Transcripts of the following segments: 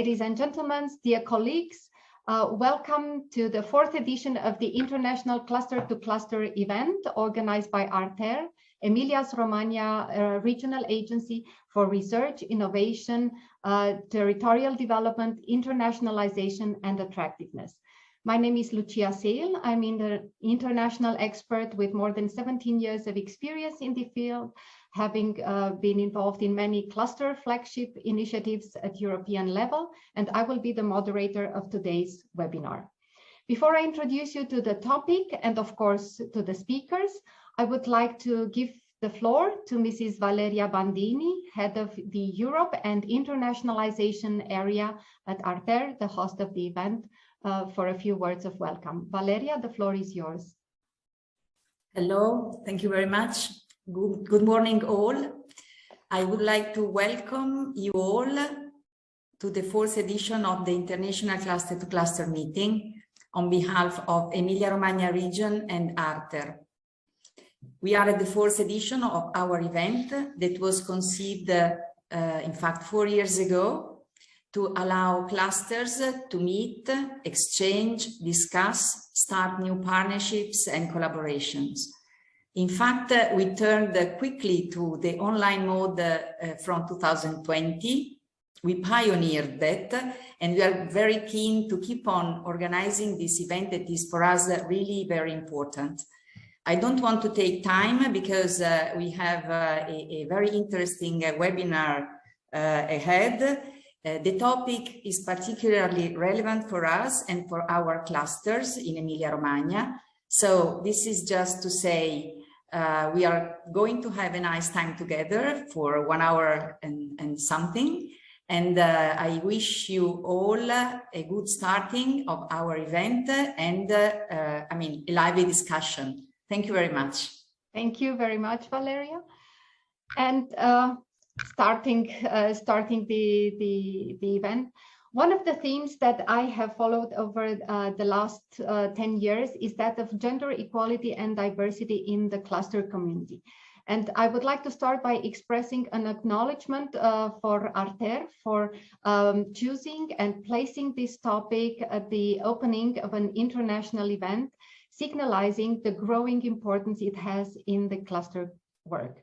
Ladies and gentlemen, dear colleagues, welcome to the fourth edition of the International Cluster to Cluster event organized by ARTER, Emilia-Romagna Regional Agency for Research, Innovation, Territorial Development, Internationalization and Attractiveness. My name is Lucia Sale. I'm an international expert with more than 17 years of experience in the field, having been involved in many cluster flagship initiatives at European level, and I will be the moderator of today's webinar. Before I introduce you to the topic and of course to the speakers, I would like to give the floor to Mrs. Valeria Bandini, head of the Europe and Internationalization area at ARTER, the host of the event, for a few words of welcome. Valeria, the floor is yours. Hello, thank you very much. Good morning all. I would like to welcome you all to the fourth edition of the International Cluster to Cluster meeting on behalf of Emilia-Romagna region and ARTER. We are at the fourth edition of our event that was conceived, in fact, 4 years ago, to allow clusters to meet, exchange, discuss, start new partnerships and collaborations. In fact, we turned quickly to the online mode from 2020. We pioneered that, and we are very keen to keep on organizing this event that is for us really very important. I don't want to take time because we have a very interesting webinar ahead. The topic is particularly relevant for us and for our clusters in Emilia-Romagna. So this is just to say we are going to have a nice time together for 1 hour and something. And I wish you all a good starting of our event and a lively discussion. Thank you very much. Thank you very much, Valeria. And starting the event, one of the themes that I have followed over the last 10 years is that of gender equality and diversity in the cluster community. And I would like to start by expressing an acknowledgement for ARTER for choosing and placing this topic at the opening of an international event, signalizing the growing importance it has in the cluster work.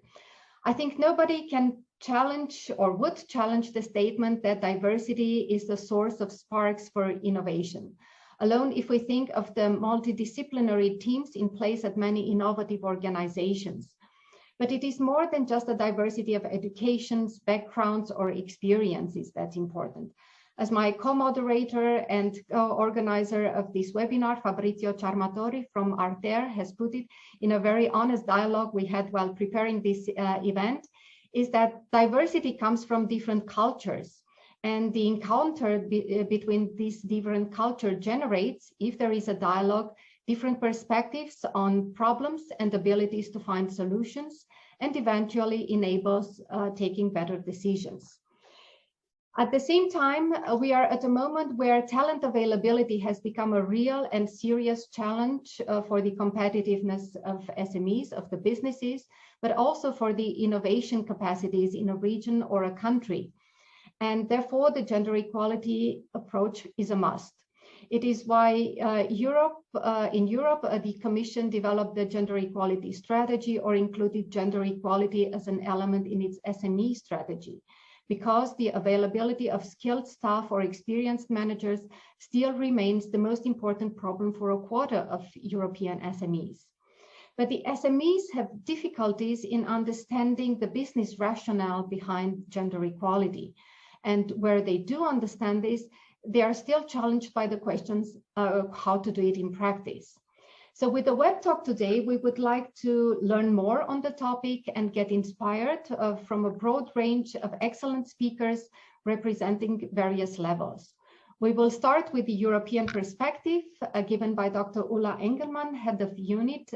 I think nobody can challenge or would challenge the statement that diversity is the source of sparks for innovation. Alone, if we think of the multidisciplinary teams in place at many innovative organizations. But it is more than just a diversity of educations, backgrounds, or experiences that's important. As my co-moderator and co-organizer of this webinar, Fabrizio Ciarmatori from ARTER has put it in a very honest dialogue we had while preparing this event, is that diversity comes from different cultures, and the encounter between these different cultures generates, if there is a dialogue, different perspectives on problems and abilities to find solutions, and eventually enables taking better decisions. At the same time, we are at a moment where talent availability has become a real and serious challenge for the competitiveness of SMEs, of the businesses, but also for the innovation capacities in a region or a country. And therefore, the gender equality approach is a must. It is why in Europe, the Commission developed the gender equality strategy or included gender equality as an element in its SME strategy, because the availability of skilled staff or experienced managers still remains the most important problem for a quarter of European SMEs. But the SMEs have difficulties in understanding the business rationale behind gender equality. And where they do understand this, they are still challenged by the questions of how to do it in practice. So with the web talk today, we would like to learn more on the topic and get inspired from a broad range of excellent speakers representing various levels. We will start with the European perspective given by Dr. Ulla Engelmann, head of unit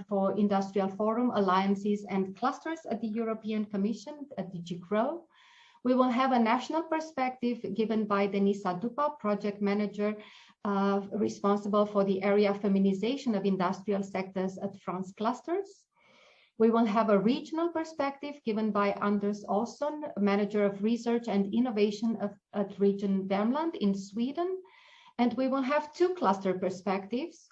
for Industrial Forum, Alliances and Clusters at the European Commission at DG GROW. We will have a national perspective given by Denisa Dupa, project manager responsible for the area of feminization of industrial sectors at France Clusters. We will have a regional perspective given by Anders Olsson, Manager of Research and Innovation at Region Vermont in Sweden. And we will have two cluster perspectives,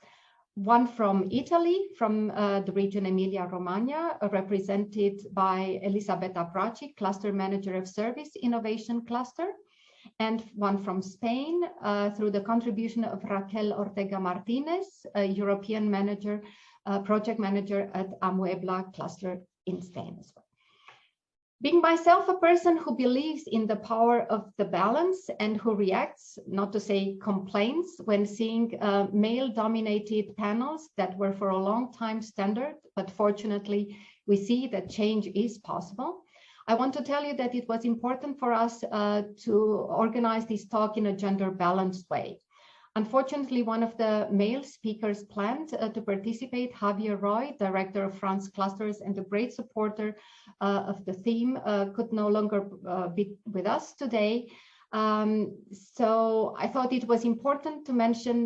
one from Italy, from the region Emilia-Romagna, represented by Elisabetta Braci, Cluster Manager of Service Innovation Cluster, and one from Spain through the contribution of Raquel Ortega Martinez, a European manager, project manager at Amuebla Cluster in Spain as well. Being myself a person who believes in the power of the balance and who reacts, not to say complains, when seeing male-dominated panels that were for a long time standard, but fortunately we see that change is possible. I want to tell you that it was important for us to organize this talk in a gender-balanced way. Unfortunately, one of the male speakers planned to participate, Javier Roy, director of France Clusters and a great supporter of the theme, could no longer be with us today. So I thought it was important to mention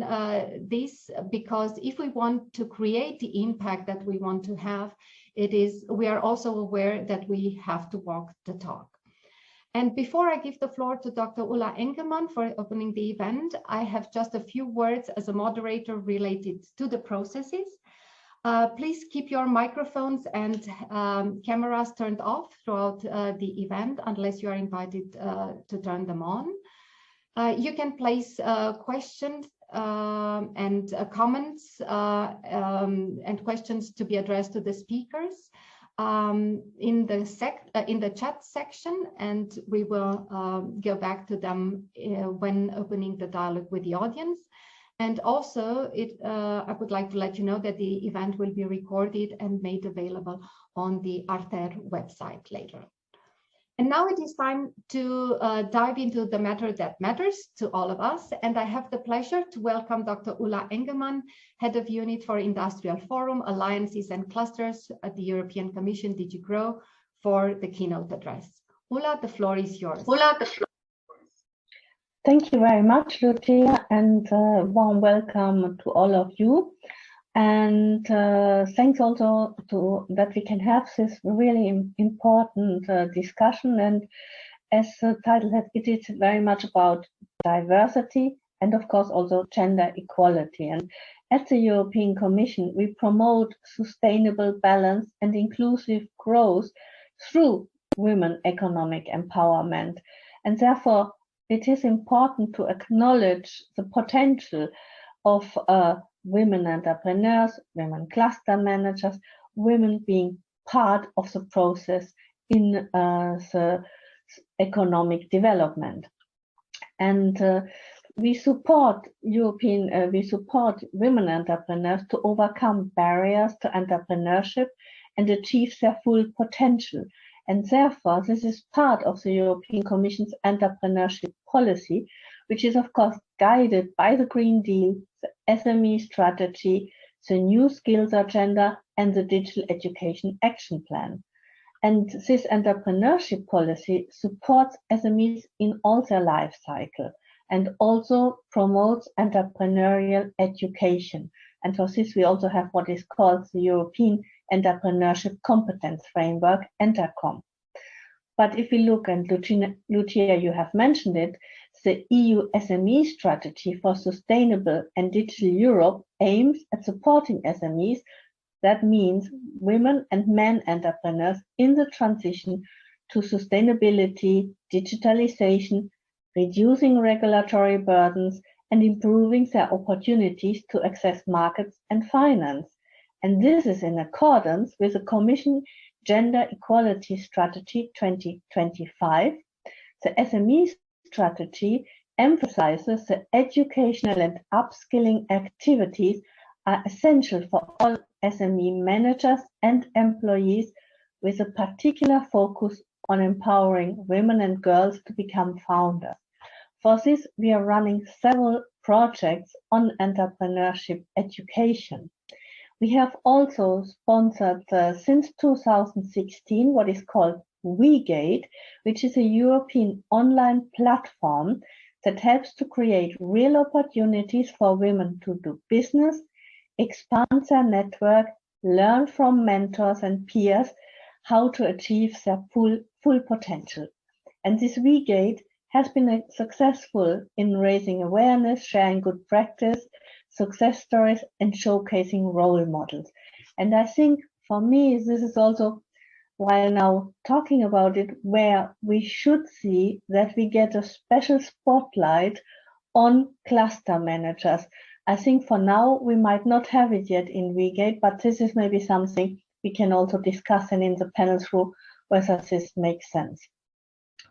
this, because if we want to create the impact that we want to have, we are also aware that we have to walk the talk. And before I give the floor to Dr. Ulla Engelmann for opening the event, I have just a few words as a moderator related to the processes. Please keep your microphones and cameras turned off throughout the event, unless you are invited to turn them on. You can place questions and comments and questions to be addressed to the speakers in the chat section, and we will go back to them when opening the dialogue with the audience. And also, I would like to let you know that the event will be recorded and made available on the Arter website later. And now it is time to dive into the matter that matters to all of us. And I have the pleasure to welcome Dr. Ulla Engelmann, Head of Unit for Industrial Forum, Alliances and Clusters at the European Commission, DG GROW, for the keynote address. Ulla, the floor is yours. Ulla, the floor. Thank you very much, Lucia, and warm welcome to all of you. And thanks also that we can have this really important discussion. And as the title said, it is very much about diversity and of course also gender equality. And at the European Commission, we promote sustainable balance and inclusive growth through women economic empowerment. And therefore, it is important to acknowledge the potential of women entrepreneurs, women cluster managers, women being part of the process in the economic development. And we support women entrepreneurs to overcome barriers to entrepreneurship and achieve their full potential. And therefore, this is part of the European Commission's entrepreneurship policy, which is of course guided by the Green Deal, the SME strategy, the new skills agenda, and the digital education action plan. And this entrepreneurship policy supports SMEs in all their life cycle and also promotes entrepreneurial education. And for this, we also have what is called the European Entrepreneurship Competence Framework, ENTERCOM. But if we look, and Lucia, you have mentioned it, the EU SME strategy for sustainable and digital Europe aims at supporting SMEs, that means women and men entrepreneurs, in the transition to sustainability, digitalization, reducing regulatory burdens, and improving their opportunities to access markets and finance. And this is in accordance with the Commission Gender Equality Strategy 2025. The SME strategy emphasizes that educational and upskilling activities are essential for all SME managers and employees, with a particular focus on empowering women and girls to become founders. For this, we are running several projects on entrepreneurship education. We have also sponsored since 2016 what is called WeGate, which is a European online platform that helps to create real opportunities for women to do business, expand their network, learn from mentors and peers how to achieve their full potential. And this WeGate has been successful in raising awareness, sharing good practice, success stories, and showcasing role models. And I think for me, this is also, while now talking about it, where we should see that we get a special spotlight on cluster managers. I think for now, we might not have it yet in WeGate, but this is maybe something we can also discuss and in the panel through whether this makes sense.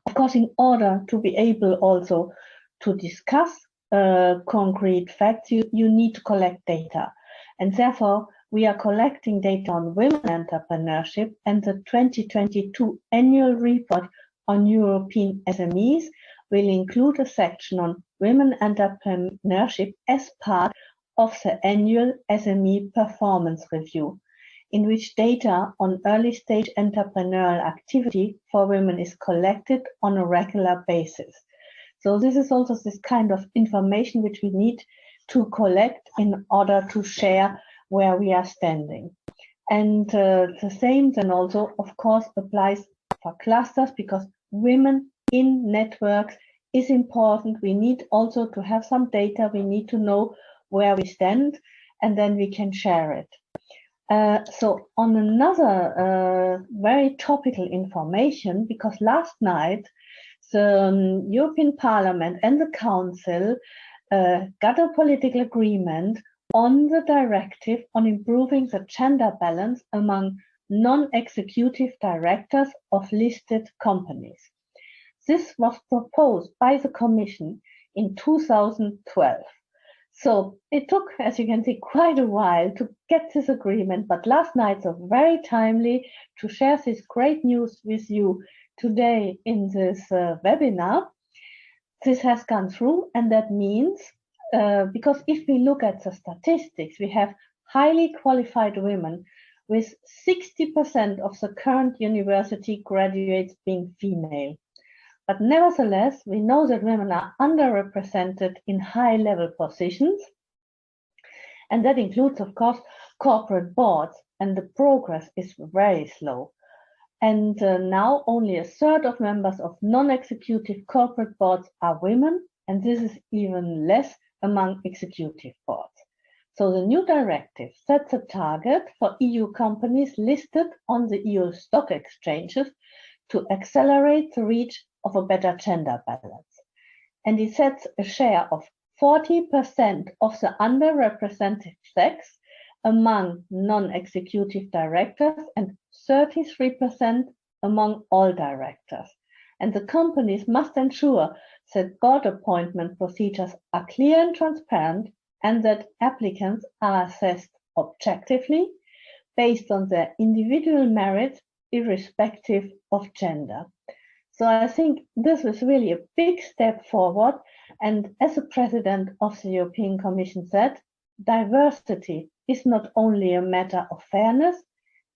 Of course, in order to be able also to discuss concrete facts, you need to collect data. And therefore, we are collecting data on women entrepreneurship, and the 2022 annual report on European SMEs will include a section on women entrepreneurship as part of the annual SME performance review, in which data on early stage entrepreneurial activity for women is collected on a regular basis. So this is also this kind of information which we need to collect in order to share where we are standing. And the same then also, of course, applies for clusters, because women in networks is important. We need also to have some data. We need to know where we stand, and then we can share it. So on another very topical information, because last night the European Parliament and the Council got a political agreement on the directive on improving the gender balance among non-executive directors of listed companies. This was proposed by the Commission in 2012. So it took, as you can see, quite a while to get this agreement, but last night was very timely to share this great news with you today in this webinar. This has gone through, and that means, because if we look at the statistics, we have highly qualified women, with 60% of the current university graduates being female. But nevertheless, we know that women are underrepresented in high-level positions, and that includes, of course, corporate boards, and the progress is very slow. And now only a third of members of non-executive corporate boards are women, and this is even less among executive boards. So the new directive sets a target for EU companies listed on the EU stock exchanges to accelerate the reach of a better gender balance. And it sets a share of 40% of the underrepresented sex among non-executive directors and 33% among all directors. And the companies must ensure that board appointment procedures are clear and transparent, and that applicants are assessed objectively based on their individual merits, irrespective of gender. So I think this is really a big step forward. And as the president of the European Commission said, diversity is not only a matter of fairness,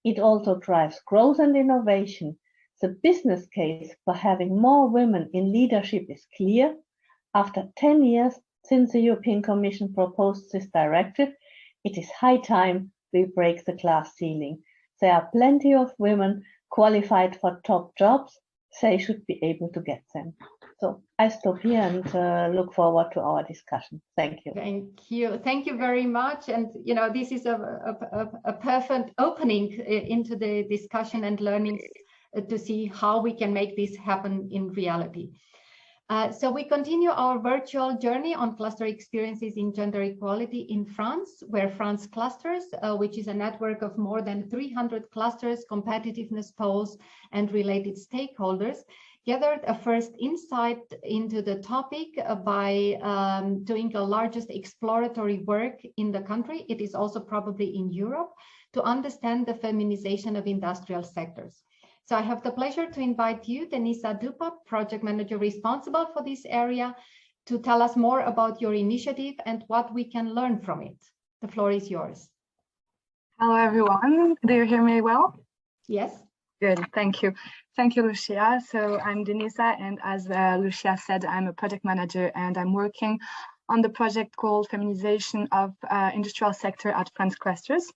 it also drives growth and innovation. The business case for having more women in leadership is clear. After 10 years since the European Commission proposed this directive, it is high time we break the glass ceiling. There are plenty of women qualified for top jobs. They should be able to get them. So I stop here and look forward to our discussion. Thank you. Thank you. Thank you very much. And, you know, this is a perfect opening into the discussion and learning to see how we can make this happen in reality. So we continue our virtual journey on cluster experiences in gender equality in France, where France Clusters, which is a network of more than 300 clusters, competitiveness polls, and related stakeholders, gathered a first insight into the topic by doing the largest exploratory work in the country. It is also probably in Europe, to understand the feminization of industrial sectors. So I have the pleasure to invite you, Denisa Dupa, project manager responsible for this area, to tell us more about your initiative and what we can learn from it. The floor is yours. Hello, everyone. Do you hear me well? Yes. Good, thank you. Thank you, Lucia. So I'm Denisa, and as Lucia said, I'm a project manager, and I'm working on the project called Feminization of Industrial Sector at France Clusters.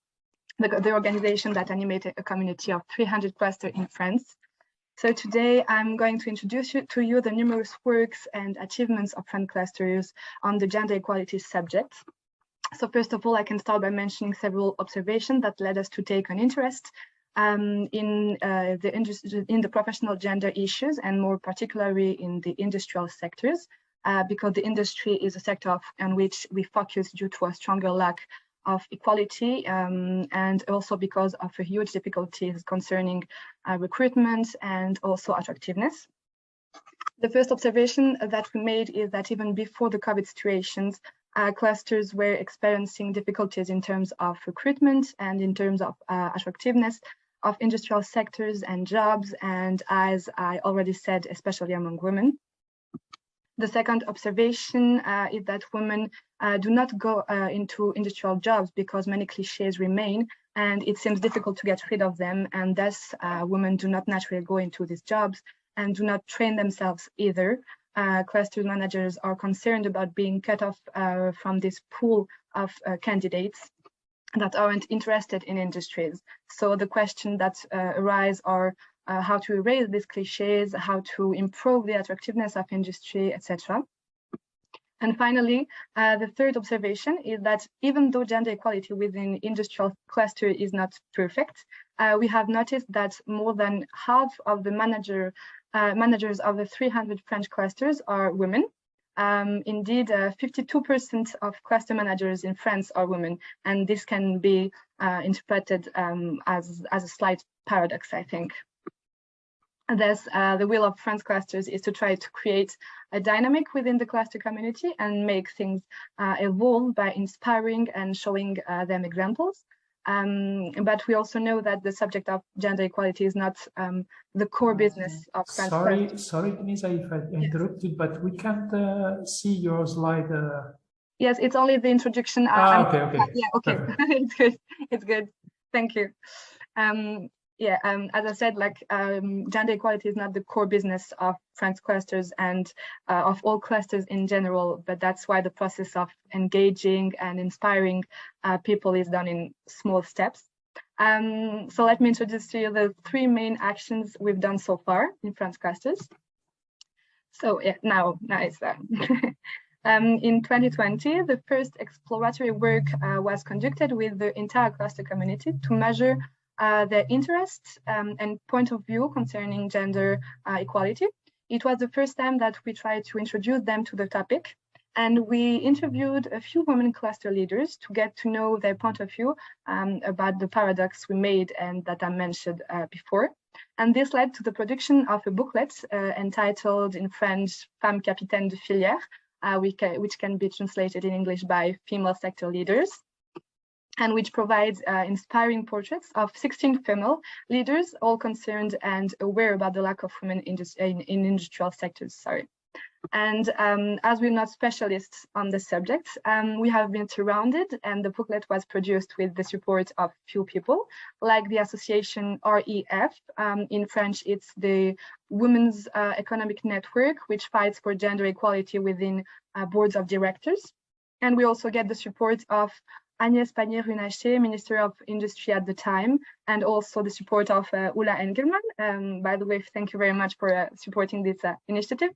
the organization that animated a community of 300 clusters in France. So today I'm going to introduce to you the numerous works and achievements of French clusters on the gender equality subject. So first of all, I can start by mentioning several observations that led us to take an interest in the professional gender issues, and more particularly in the industrial sectors, because the industry is a sector on which we focus due to a stronger lack of equality, and also because of a huge difficulties concerning recruitment and also attractiveness. The first observation that we made is that even before the COVID situations, clusters were experiencing difficulties in terms of recruitment and in terms of attractiveness of industrial sectors and jobs, and as I already said, especially among women. The second observation is that women do not go into industrial jobs because many cliches remain, and it seems difficult to get rid of them, and thus women do not naturally go into these jobs and do not train themselves either. Cluster managers are concerned about being cut off from this pool of candidates that aren't interested in industries. So the question that arise are how to erase these cliches, how to improve the attractiveness of industry, etc. And finally, the third observation is that even though gender equality within industrial cluster is not perfect, we have noticed that more than half of the managers of the 300 French clusters are women. Indeed, 52% of cluster managers in France are women, and this can be interpreted as a slight paradox, I think. Thus, the will of French clusters is to try to create a dynamic within the cluster community and make things evolve by inspiring and showing them examples. But we also know that the subject of gender equality is not the core business of French clusters. Sorry, Denisa, if I interrupted, but we can't see your slide. Yes, it's only the introduction. Okay. Yeah, okay, it's good. It's good. Thank you. As I said, gender equality is not the core business of French clusters and of all clusters in general, but that's why the process of engaging and inspiring people is done in small steps. So let me introduce to you the three main actions we've done so far in French clusters. So yeah, now it's there. In 2020, the first exploratory work was conducted with the entire cluster community to measure their interests and point of view concerning gender equality. It was the first time that we tried to introduce them to the topic, and we interviewed a few women cluster leaders to get to know their point of view about the paradox we made and that I mentioned before. And this led to the production of a booklet entitled in French Femmes Capitaines de Filière, which can be translated in English by Female Sector Leaders, and which provides inspiring portraits of 16 female leaders, all concerned and aware about the lack of women in industrial sectors. And as we're not specialists on the subject, we have been surrounded, and the booklet was produced with the support of few people, like the association REF. In French, it's the Women's Economic Network, which fights for gender equality within boards of directors. And we also get the support of Agnès Pannier-Runacher, Minister of Industry at the time, and also the support of Ulla Engelmann. By the way, thank you very much for supporting this initiative.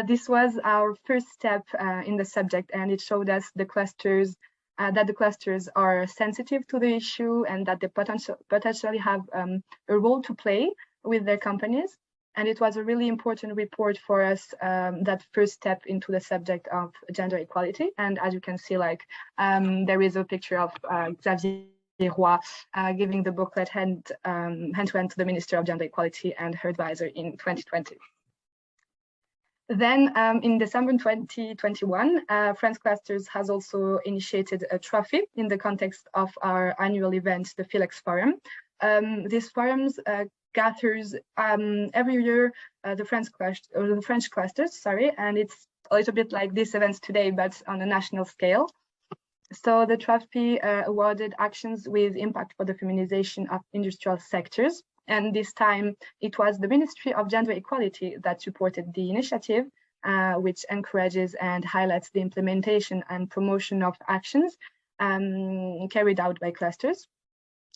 This was our first step in the subject, and it showed us that the clusters are sensitive to the issue and that they potentially have a role to play with their companies. And it was a really important report for us, that first step into the subject of gender equality. And as you can see, there is a picture of Xavier Roy giving the booklet hand-to-hand to the Minister of Gender Equality and her advisor in 2020. Then in December 2021, France Clusters has also initiated a trophy in the context of our annual event, the Philex Forum. These forums gathers every year the French clusters, and it's a little bit like this event today, but on a national scale. So the trophy awarded actions with impact for the feminization of industrial sectors. And this time it was the Ministry of Gender Equality that supported the initiative, which encourages and highlights the implementation and promotion of actions carried out by clusters.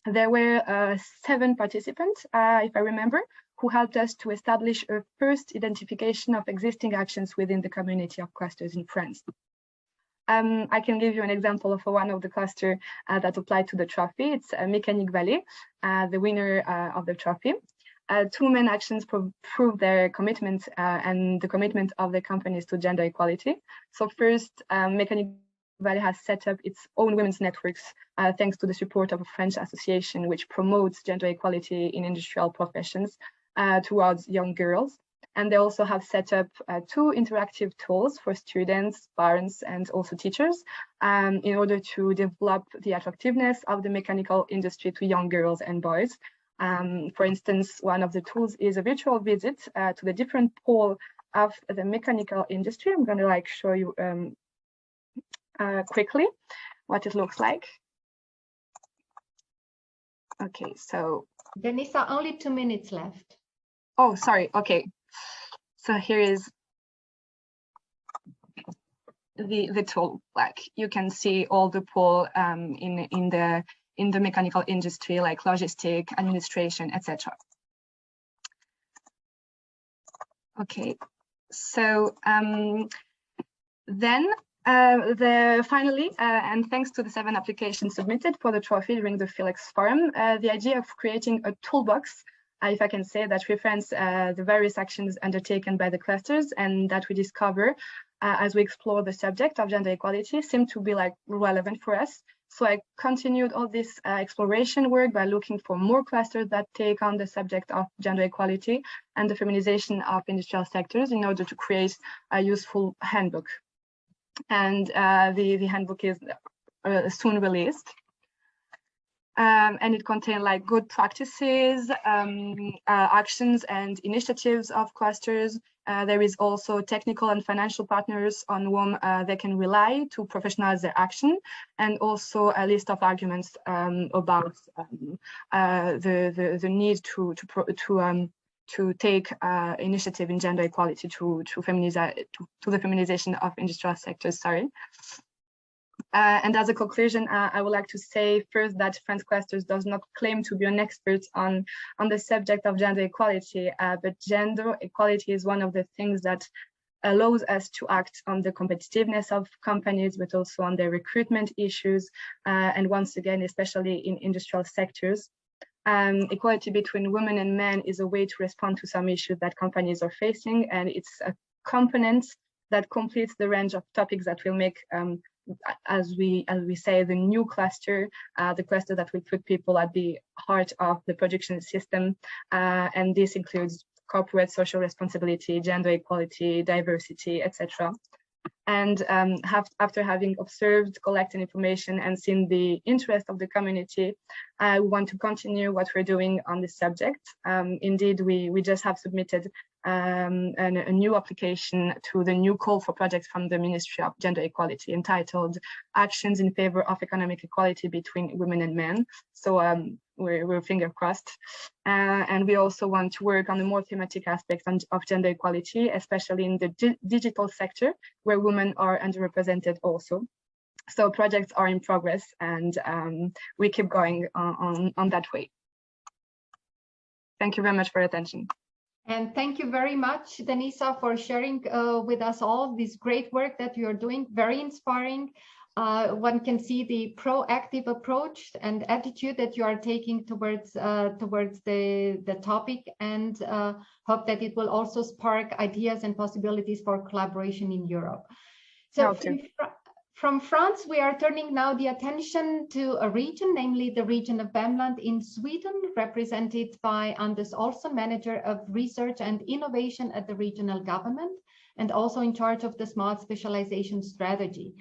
There were 7 participants, if I remember, who helped us to establish a first identification of existing actions within the community of clusters in France. I can give you an example of one of the cluster that applied to the trophy. It's Mécanique Vallée, the winner of the trophy. 2 main actions prove their commitment and the commitment of the companies to gender equality. So first, Mécanique Vallée has set up its own women's networks thanks to the support of a French association which promotes gender equality in industrial professions towards young girls. And they also have set up 2 interactive tools for students, parents, and also teachers in order to develop the attractiveness of the mechanical industry to young girls and boys. For instance, one of the tools is a virtual visit to the different pole of the mechanical industry. I'm going to show you quickly what it looks like. Okay, so Denisa, only 2 minutes left. Oh, sorry. Okay, so here is the tool. You can see all the pole in the mechanical industry, like logistic, administration, etc. Okay, so then finally, and thanks to the 7 applications submitted for the trophy during the Felix Forum, the idea of creating a toolbox, if I can say, that reference the various actions undertaken by the clusters and that we discover as we explore the subject of gender equality seemed to be relevant for us. So I continued all this exploration work by looking for more clusters that take on the subject of gender equality and the feminization of industrial sectors in order to create a useful handbook. And the handbook is soon released. And it contains good practices, actions and initiatives of clusters. There is also technical and financial partners on whom they can rely to professionalize their action, and also a list of arguments about the need to take initiative in gender equality to the feminization of industrial sectors. Sorry. And as a conclusion, I would like to say first that France Clusters does not claim to be an expert on the subject of gender equality, but gender equality is one of the things that allows us to act on the competitiveness of companies, but also on their recruitment issues, and once again, especially in industrial sectors. Equality between women and men is a way to respond to some issues that companies are facing, and it's a component that completes the range of topics that will make as we say, the new cluster, the cluster that will put people at the heart of the production system, and this includes corporate social responsibility, gender equality, diversity, etc. And after having observed, collected information, and seen the interest of the community, we want to continue what we're doing on this subject. Indeed, we just have submitted a new application to the new call for projects from the Ministry of Gender Equality entitled Actions in Favor of Economic Equality Between Women and Men. So we're finger crossed. And we also want to work on the more thematic aspects of gender equality, especially in the digital sector, where women are underrepresented also. So projects are in progress, and we keep going on that way. Thank you very much for your attention. And thank you very much, Denisa, for sharing with us all this great work that you're doing. Very inspiring. One can see the proactive approach and attitude that you are taking towards the topic, and hope that it will also spark ideas and possibilities for collaboration in Europe. So from France, we are turning now the attention to a region, namely the region of Vermont in Sweden, represented by Anders Olsson, Manager of Research and Innovation at the regional government, and also in charge of the Smart Specialization Strategy.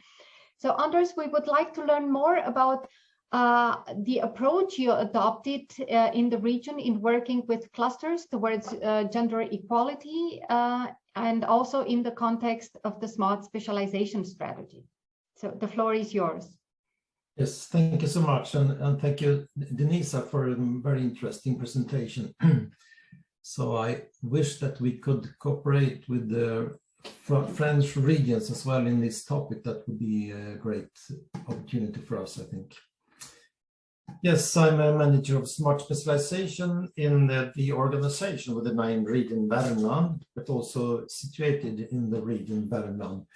So Anders, we would like to learn more about the approach you adopted in the region in working with clusters towards gender equality, and also in the context of the Smart Specialization Strategy. So the floor is yours. Yes, thank you so much. And thank you, Denisa, for a very interesting presentation. So I wish that we could cooperate with the French regions as well in this topic. That would be a great opportunity for us, I think. Yes, I'm a manager of smart specialization in the organization with the name Region Vermont, but also situated in the region Vermont.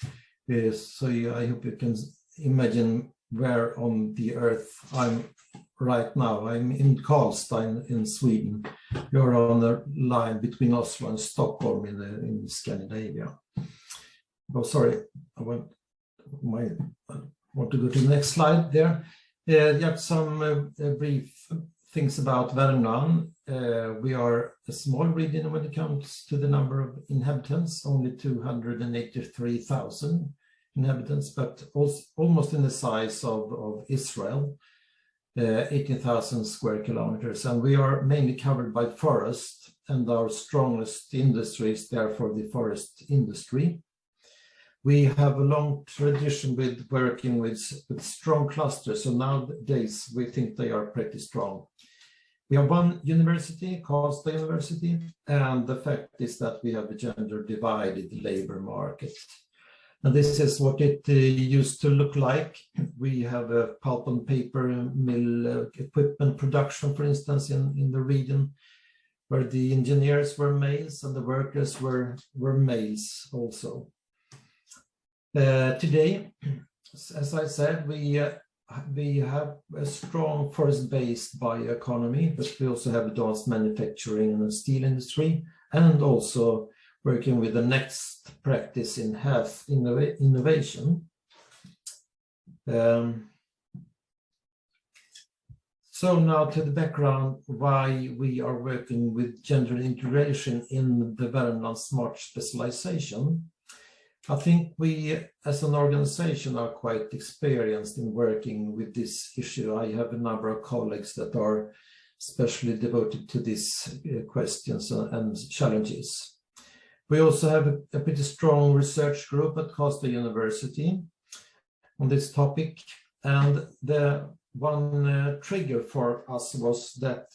So I hope you can imagine where on the earth I'm right now. I'm in Karlstad in Sweden. You're on the line between Oslo and Stockholm in Scandinavia. Oh, sorry, I want to go to the next slide there. Just some brief things about Vermont. We are a small region when it comes to the number of inhabitants, only 283,000 inhabitants, but also almost in the size of Israel, 18,000 square kilometers. And we are mainly covered by forest, and our strongest industry is therefore the forest industry. We have a long tradition with working with strong clusters, so nowadays we think they are pretty strong. We have one university, Karlstad University, and the fact is that we have a gender-divided labor market. And this is what it used to look like. We have a pulp and paper mill equipment production, for instance, in the region, where the engineers were males and the workers were males also. Today, as I said, we have a strong forest-based bioeconomy, but we also have advanced manufacturing and the steel industry, and also working with the next practice in health innovation. So now to the background why we are working with gender integration in the Vermont Smart Specialization. I think we, as an organization, are quite experienced in working with this issue. I have a number of colleagues that are especially devoted to these questions and challenges. We also have a pretty strong research group at Karlstad University on this topic. And the one trigger for us was that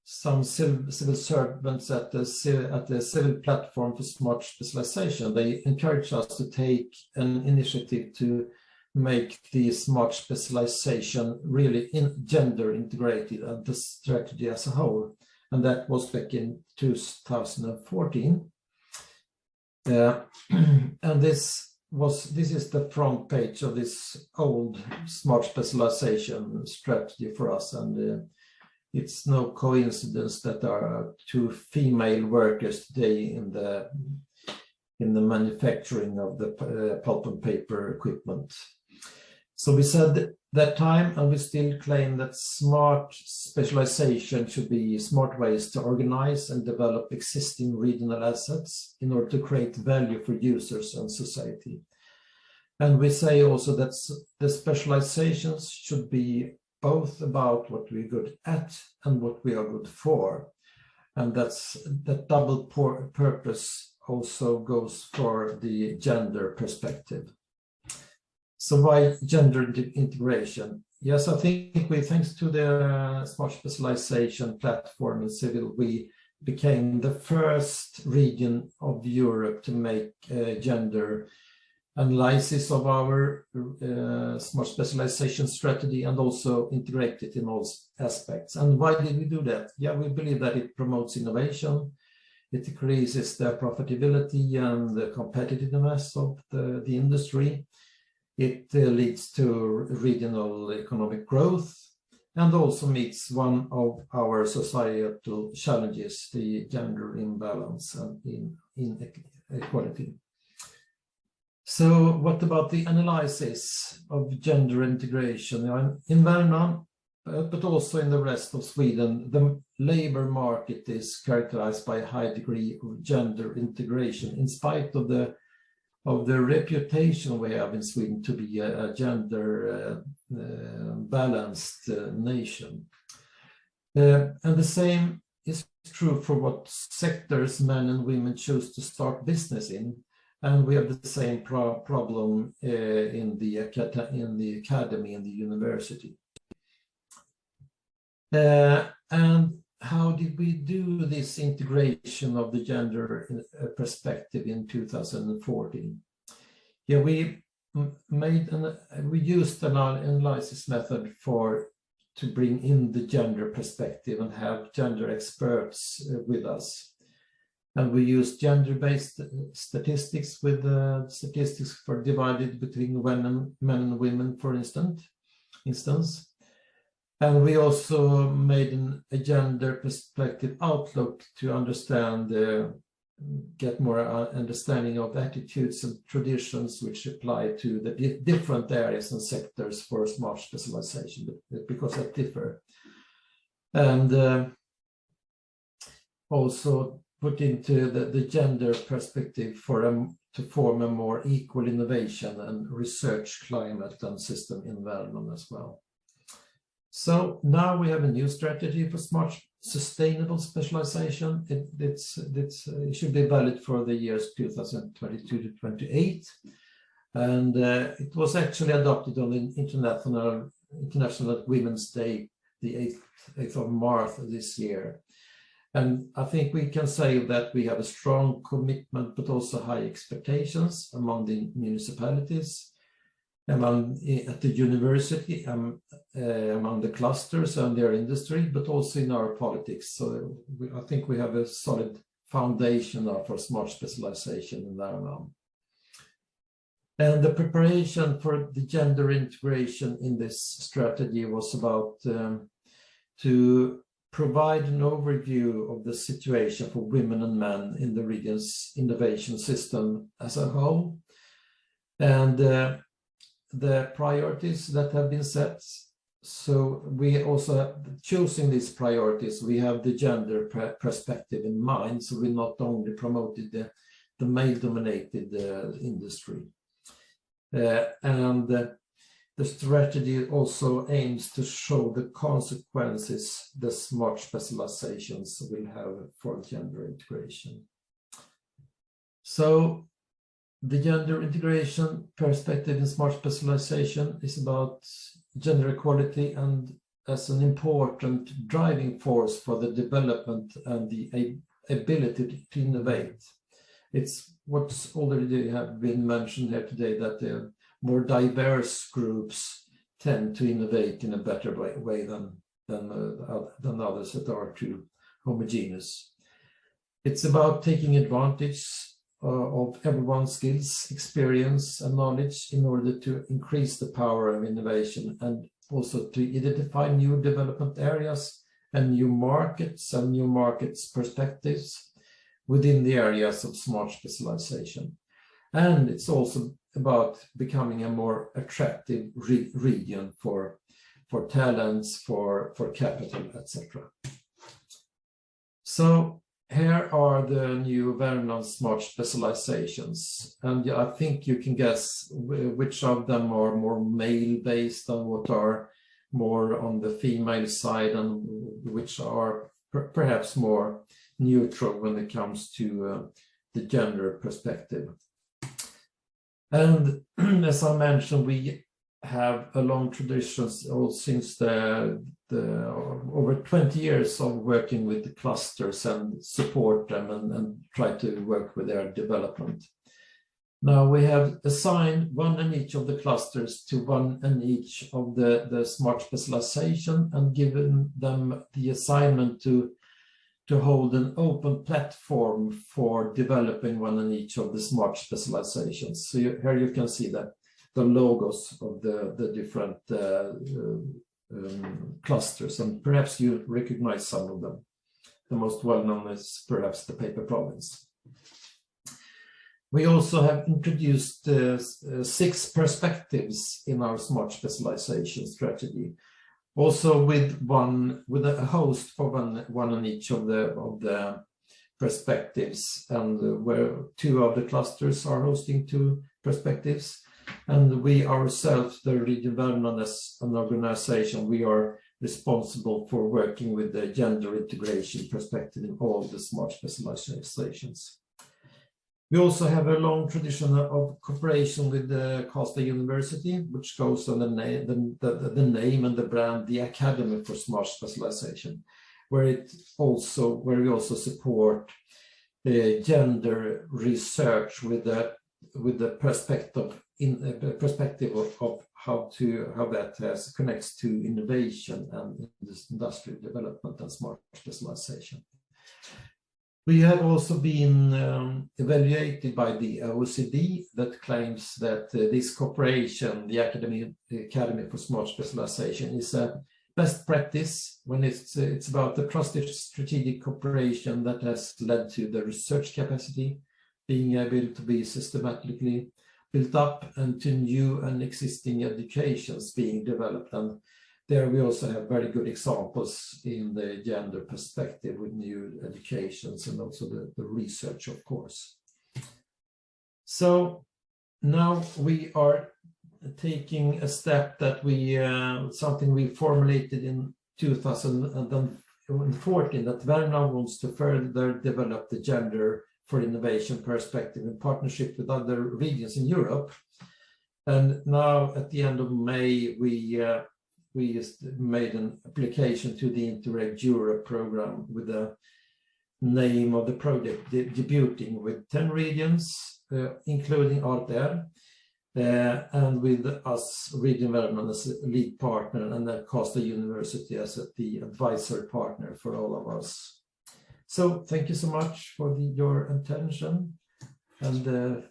some civil servants at the civil platform for smart specialization, they encouraged us to take an initiative to make the smart specialization really gender integrated and the strategy as a whole. And that was back in 2014. And this is the front page of this old smart specialization strategy for us. And it's no coincidence that there are 2 female workers today in the manufacturing of the pulp and paper equipment. So we said that time, and we still claim that smart specialization should be smart ways to organize and develop existing regional assets in order to create value for users and society. And we say also that the specializations should be both about what we're good at and what we are good for. And that double purpose also goes for the gender perspective. So why gender integration? Yes, I think thanks to the smart specialization platform in civil, we became the first region of Europe to make gender analysis of our smart specialization strategy and also integrate it in all aspects. And why did we do that? Yeah, we believe that it promotes innovation, it increases the profitability and the competitiveness of the industry. It leads to regional economic growth and also meets one of our societal challenges, the gender imbalance and inequality. So what about the analysis of gender integration? In Vermont, but also in the rest of Sweden, the labor market is characterized by a high degree of gender integration, in spite of the reputation we have in Sweden to be a gender balanced nation. And the same is true for what sectors men and women choose to start business in. And we have the same problem in the academy and the university. And how did we do this integration of the gender perspective in 2014? Yeah, we used an analysis method for to bring in the gender perspective and have gender experts with us. And we use gender-based statistics with statistics for divided between men and women, for instance. And we also made a gender perspective outlook to understand, get more understanding of attitudes and traditions which apply to the different areas and sectors for smart specialization, because they differ. And also put into the gender perspective to form a more equal innovation and research climate and system environment as well. So now we have a new strategy for smart sustainable specialization. It should be valid for the years 2022 to 28. And it was actually adopted on the International Women's Day, the 8th of March this year. And I think we can say that we have a strong commitment, but also high expectations among the municipalities, at the university, among the clusters and their industry, but also in our politics. So I think we have a solid foundation now for smart specialization in Vermont. And the preparation for the gender integration in this strategy was about to provide an overview of the situation for women and men in the region's innovation system as a whole, and the priorities that have been set. So we also, choosing these priorities, we have the gender perspective in mind. So we not only promoted the male-dominated industry. And the strategy also aims to show the consequences the smart specializations will have for gender integration. So the gender integration perspective in smart specialization is about gender equality and as an important driving force for the development and the ability to innovate. It's what's already have been mentioned here today, that the more diverse groups tend to innovate in a better way than others that are too homogeneous. It's about taking advantage of everyone's skills, experience, and knowledge in order to increase the power of innovation, and also to identify new development areas and new markets perspectives within the areas of smart specialization. And it's also about becoming a more attractive region for talents, for capital, etc. So here are the new Vermont smart specializations, and I think you can guess which of them are more male-based and what are more on the female side, and which are perhaps more neutral when it comes to the gender perspective. And as I mentioned, we have a long tradition since the over 20 years of working with the clusters and support them and try to work with their development. Now we have assigned one in each of the clusters to one in each of the smart specialization, and given them the assignment to hold an open platform for developing one in each of the smart specializations. So here you can see that the logos of the different clusters, and perhaps you recognize some of them. The most well-known is perhaps the paper province. We also have introduced 6 perspectives in our smart specialization strategy. Also with a host for one in each of the perspectives, and where 2 of the clusters are hosting 2 perspectives. And we ourselves, the Region Vermont, as an organization, we are responsible for working with the gender integration perspective in all the smart specializations. We also have a long tradition of cooperation with the Costa University, which goes on the name and the brand, the Academy for Smart Specialization, where we also support gender research with the with the perspective of how that connects to innovation and industrial development and smart specialization. We have also been evaluated by the OECD that claims that this cooperation, the Academy for Smart Specialization, is a best practice when it's about the trusted strategic cooperation that has led to the research capacity being able to be systematically built up and to new and existing educations being developed. And there we also have very good examples in the gender perspective with new educations and also the research, of course. So now we are taking a step that something we formulated in 2014, that Vermont wants to further develop the gender for innovation perspective in partnership with other regions in Europe. And now at the end of May, we just made an application to the Interreg Europe program with the name of the project debuting with 10 regions, including Alter, and with us, Region Vermont, as a lead partner, and that Costa University as the advisor partner for all of us. So thank you so much for your attention, and the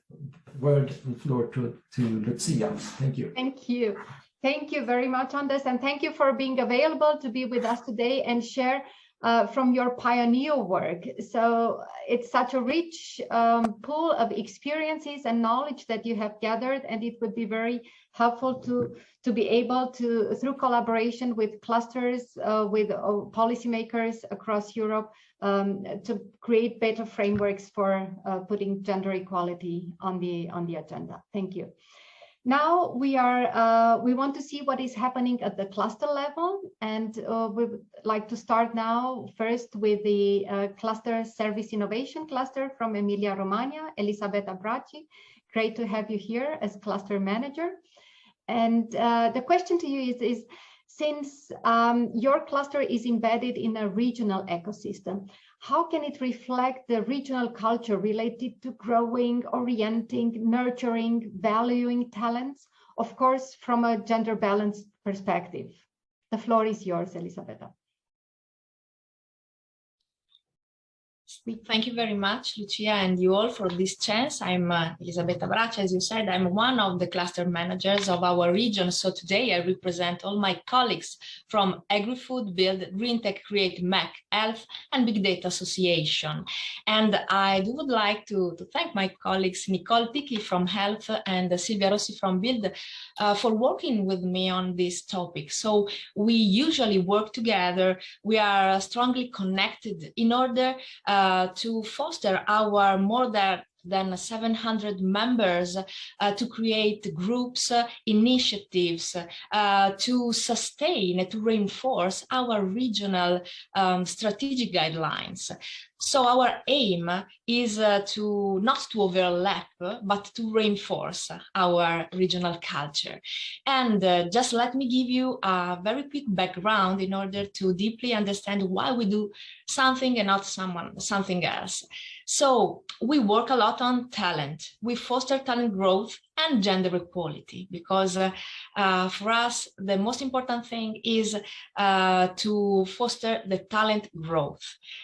word and floor to Lucia. Thank you. Thank you. Thank you very much, Anders, and thank you for being available to be with us today and share from your pioneer work. So it's such a rich pool of experiences and knowledge that you have gathered, and it would be very helpful to be able to, through collaboration with clusters, with policymakers across Europe, to create better frameworks for putting gender equality on the agenda. Thank you. Now we want to see what is happening at the cluster level, and we would like to start now first with the cluster service innovation cluster from Emilia-Romagna, Elisabetta Bracci. Great to have you here as cluster manager. And the question to you is since your cluster is embedded in a regional ecosystem, how can it reflect the regional culture related to growing, orienting, nurturing, valuing talents, of course, from a gender balanced perspective? The floor is yours, Elisabetta. Thank you very much, Lucia, and you all for this chance. I'm Elisabetta Bracci, as you said. I'm one of the cluster managers of our region. So today I represent all my colleagues from Agri-Food, Build, Green Tech, Create, MEC, Health, and Big Data Association. And I would like to thank my colleagues Nicole Picchi from Health and Silvia Rossi from Build for working with me on this topic. So we usually work together. We are strongly connected in order to foster our more than 700 members to create groups, initiatives, to sustain, to reinforce our regional strategic guidelines. So our aim is not to overlap, but to reinforce our regional culture. And just let me give you a very quick background in order to deeply understand why we do something and not something else. So we work a lot on talent. We foster talent growth and gender equality, because for us, the most important thing is to foster the talent growth,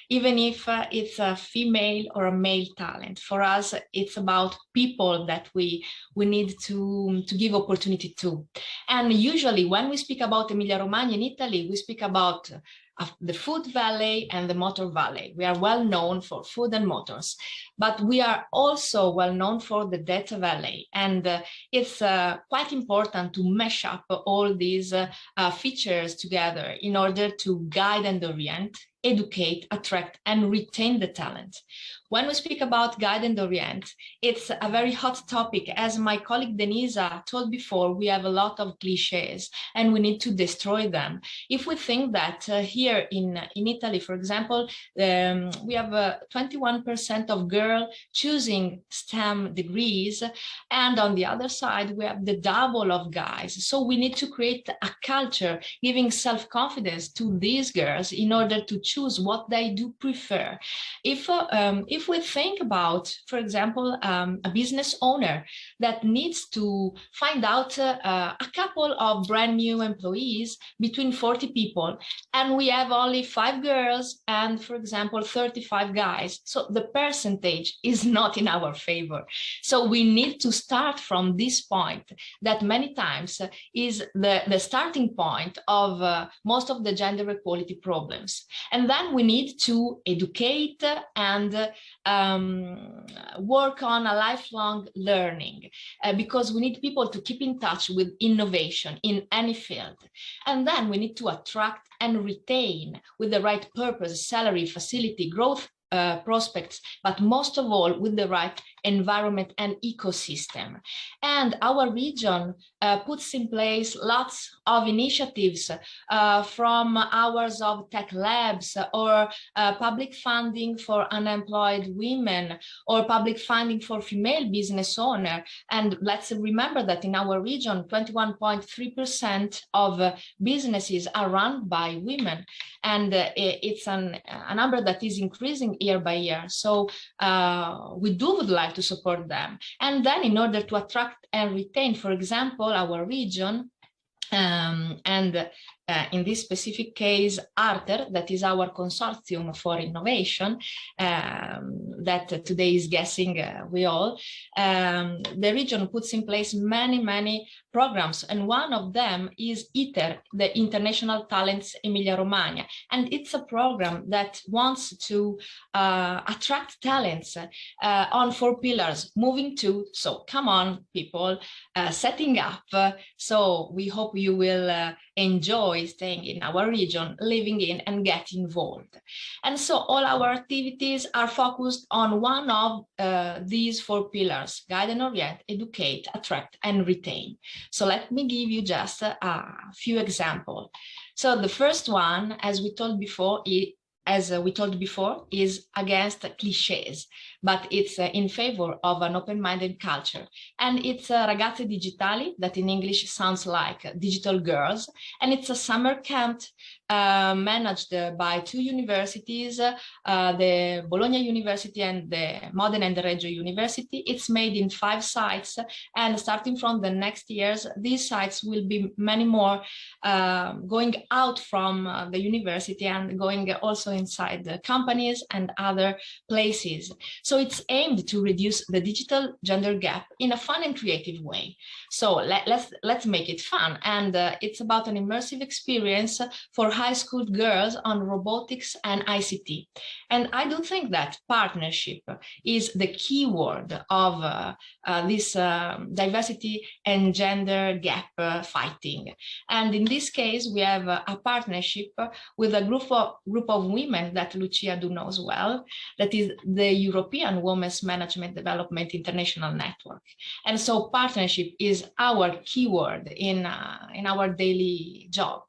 even if it's a female or a male talent. For us, it's about people that we need to give opportunity to. And usually when we speak about Emilia-Romagna in Italy, we speak about the food valley and the motor valley. We are well known for food and motors, but we are also well known for the data valley. And it's quite important to mesh up all these features together in order to guide and orient, educate, attract, and retain the talent. When we speak about guide and orient, it's a very hot topic. As my colleague Denisa told before, we have a lot of cliches and we need to destroy them. If we think that here in Italy, for example, we have 21% of girls choosing STEM degrees, and on the other side, we have the double of guys. So we need to create a culture giving self-confidence to these girls in order to choose what they do prefer. If we think about, for example, a business owner that needs to find out a couple of brand new employees between 40 people, and we have only 5 girls and, for example, 35 guys, so the percentage is not in our favor. So we need to start from this point that many times is the starting point of most of the gender equality problems. And then we need to educate and work on a lifelong learning because we need people to keep in touch with innovation in any field. And then we need to attract and retain with the right purpose, salary, facility, growth prospects, but most of all with the right environment and ecosystem. And our region puts in place lots of initiatives from hours of tech labs or public funding for unemployed women or public funding for female business owners. And let's remember that in our region, 21.3% of businesses are run by women. And it's a number that is increasing year by year. So we would like to support them. And then in order to attract and retain, for example, our region, in this specific case, ARTER, that is our consortium for innovation, that today is guessing we all, the region puts in place many programs, and one of them is ITER, the International Talents Emilia-Romagna, and it's a program that wants to attract talents on 4 pillars, moving to, so come on people, setting up, so we hope you will enjoy staying in our region, living in and get involved. And so all our activities are focused on one of these 4 pillars: guide and orient, educate, attract, and retain. So let me give you just a few examples. So the first one, as we told before, is against cliches, but it's in favor of an open-minded culture. And it's Ragazze Digitali, that in English sounds like digital girls. And it's a summer camp managed by 2 universities, the Bologna University and the Modena and the Reggio University. It's made in 5 sites, and starting from the next years, these sites will be many more going out from the university and going also inside the companies and other places. So it's aimed to reduce the digital gender gap in a fun and creative way. So let's make it fun. And it's about an immersive experience for high school girls on robotics and ICT. And I do think that partnership is the key word of this diversity and gender gap fighting. And in this case, we have a partnership with a group of women that Lucia knows well, that is the European Women's Management Development International Network. And so partnership is our keyword in our daily job.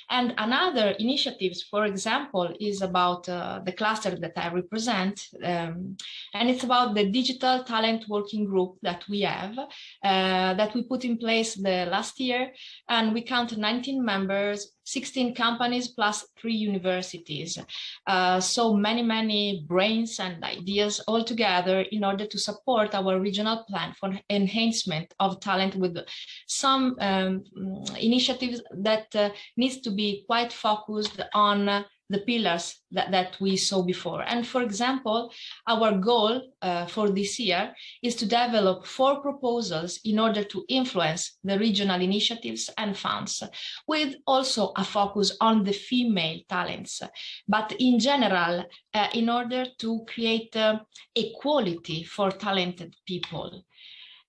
And another initiative, for example, is about the cluster that I represent, and it's about the digital talent working group that we have, that we put in place the last year, and we count 19 members, 16 companies plus 3 universities. So many brains and ideas all together in order to support our regional plan for enhancement of talent, with some initiatives that needs to be quite focused on the pillars that we saw before. And for example, our goal for this year is to develop 4 proposals in order to influence the regional initiatives and funds, with also a focus on the female talents, but in general, in order to create equality for talented people.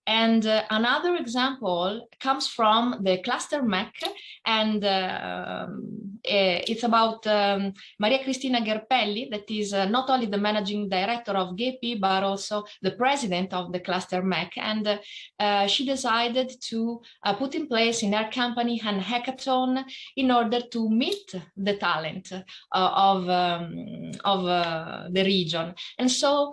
And another example comes from the Cluster MEC, and it's about Maria Cristina Gerpelli, that is not only the managing director of GEPI, but also the president of the Cluster MEC. And she decided to put in place in her company an hackathon in order to meet the talent of the region. And so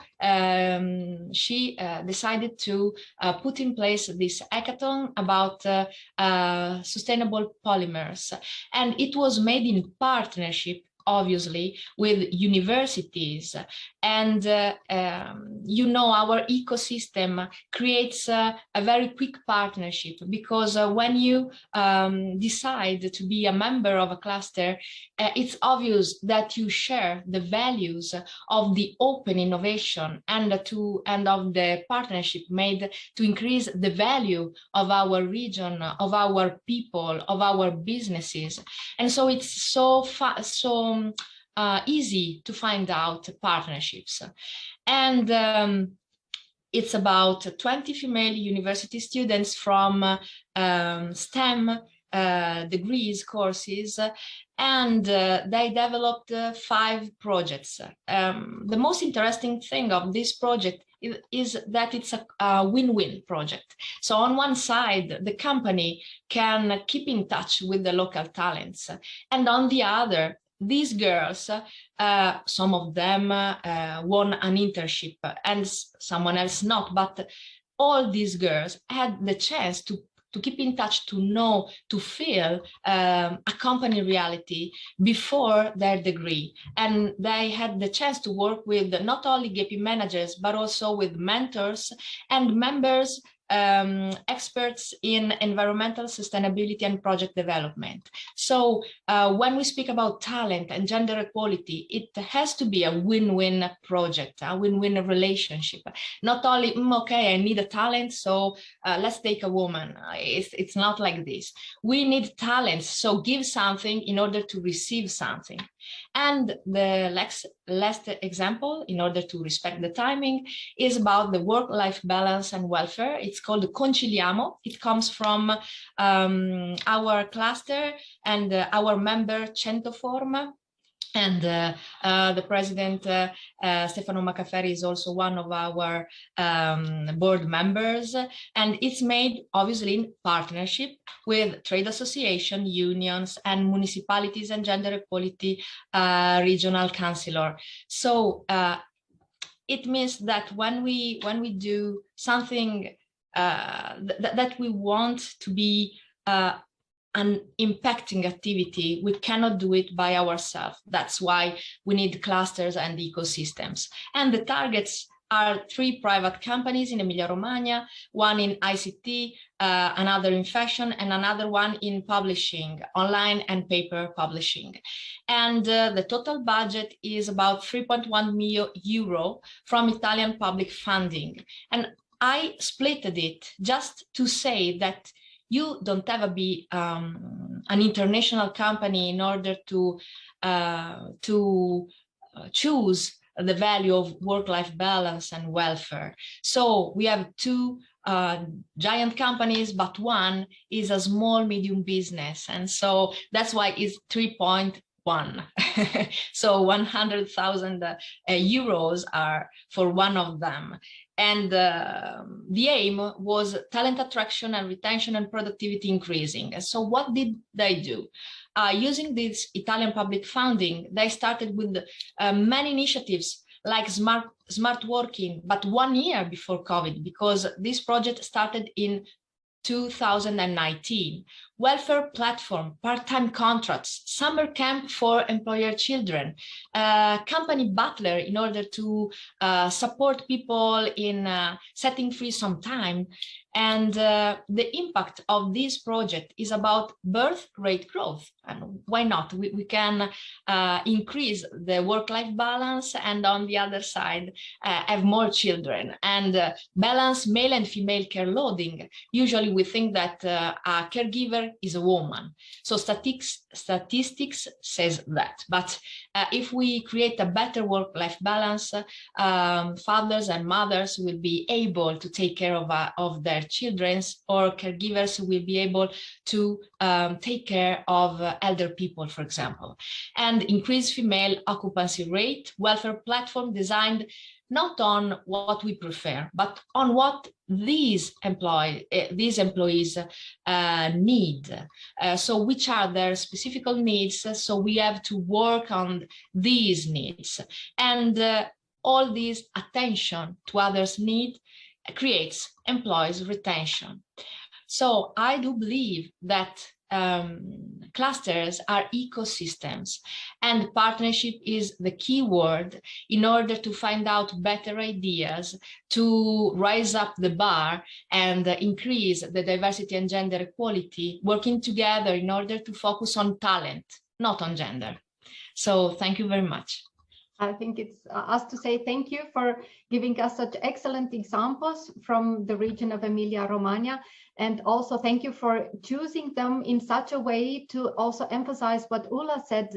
she decided to put in place this hackathon about sustainable polymers. And it was made in partnership obviously with universities, and you know, our ecosystem creates a very quick partnership, because when you decide to be a member of a cluster, it's obvious that you share the values of the open innovation and of the partnership made to increase the value of our region, of our people, of our businesses. And so it's so easy to find out partnerships. And it's about 20 female university students from STEM degrees courses, and they developed 5 projects. The most interesting thing of this project is that it's a win-win project. So on one side, the company can keep in touch with the local talents, and on the other, these girls, some of them won an internship and someone else not, but all these girls had the chance to keep in touch, to know, to feel a company reality before their degree. And they had the chance to work with not only GP managers, but also with mentors and members, experts in environmental sustainability and project development. So when we speak about talent and gender equality, it has to be a win-win project, a win-win relationship. Not only, okay, I need a talent, so let's take a woman. It's not like this. We need talents, so give something in order to receive something. And the last example, in order to respect the timing, is about the work-life balance and welfare. It's called Conciliamo. It comes from our cluster and our member Centoform. And the president, Stefano Macaferi, is also one of our board members. And it's made, obviously, in partnership with trade association, unions, and municipalities and gender equality regional councillor. So it means that when we do something that we want to be an impacting activity, we cannot do it by ourselves. That's why we need clusters and ecosystems. And the targets are 3 private companies in Emilia-Romagna, one in ICT, another in fashion, and another one in publishing, online and paper publishing. And the total budget is about 3.1 million euro from Italian public funding. And I splitted it just to say that you don't have to be an international company in order to choose the value of work-life balance and welfare. So we have 2 giant companies, but one is a small, medium business. And so that's why it's 3.1. So 100,000 euros are for one of them. And the aim was talent attraction and retention and productivity increasing. And so what did they do? Using this Italian public funding, they started with many initiatives like smart working, but 1 year before COVID, because this project started in 2019. Welfare platform, part-time contracts, summer camp for employer children, company butler in order to support people in setting free some time. And the impact of this project is about birth rate growth. And why not? We can increase the work-life balance, and on the other side, have more children, and balance male and female care loading. Usually we think that a caregiver is a woman. So statistics says that. But if we create a better work-life balance, fathers and mothers will be able to take care of their children, or caregivers will be able to take care of elder people, for example. And increase female occupancy rate, welfare platform designed not on what we prefer, but on what these employees need. So which are their specific needs? So we have to work on these needs. And all this attention to others' needs creates employees retention. So I do believe that clusters are ecosystems, and partnership is the key word in order to find out better ideas, to raise up the bar and increase the diversity and gender equality, working together in order to focus on talent, not on gender. So thank you very much. I think it's us to say thank you for giving us such excellent examples from the region of Emilia-Romagna. And also thank you for choosing them in such a way to also emphasize what Ulla said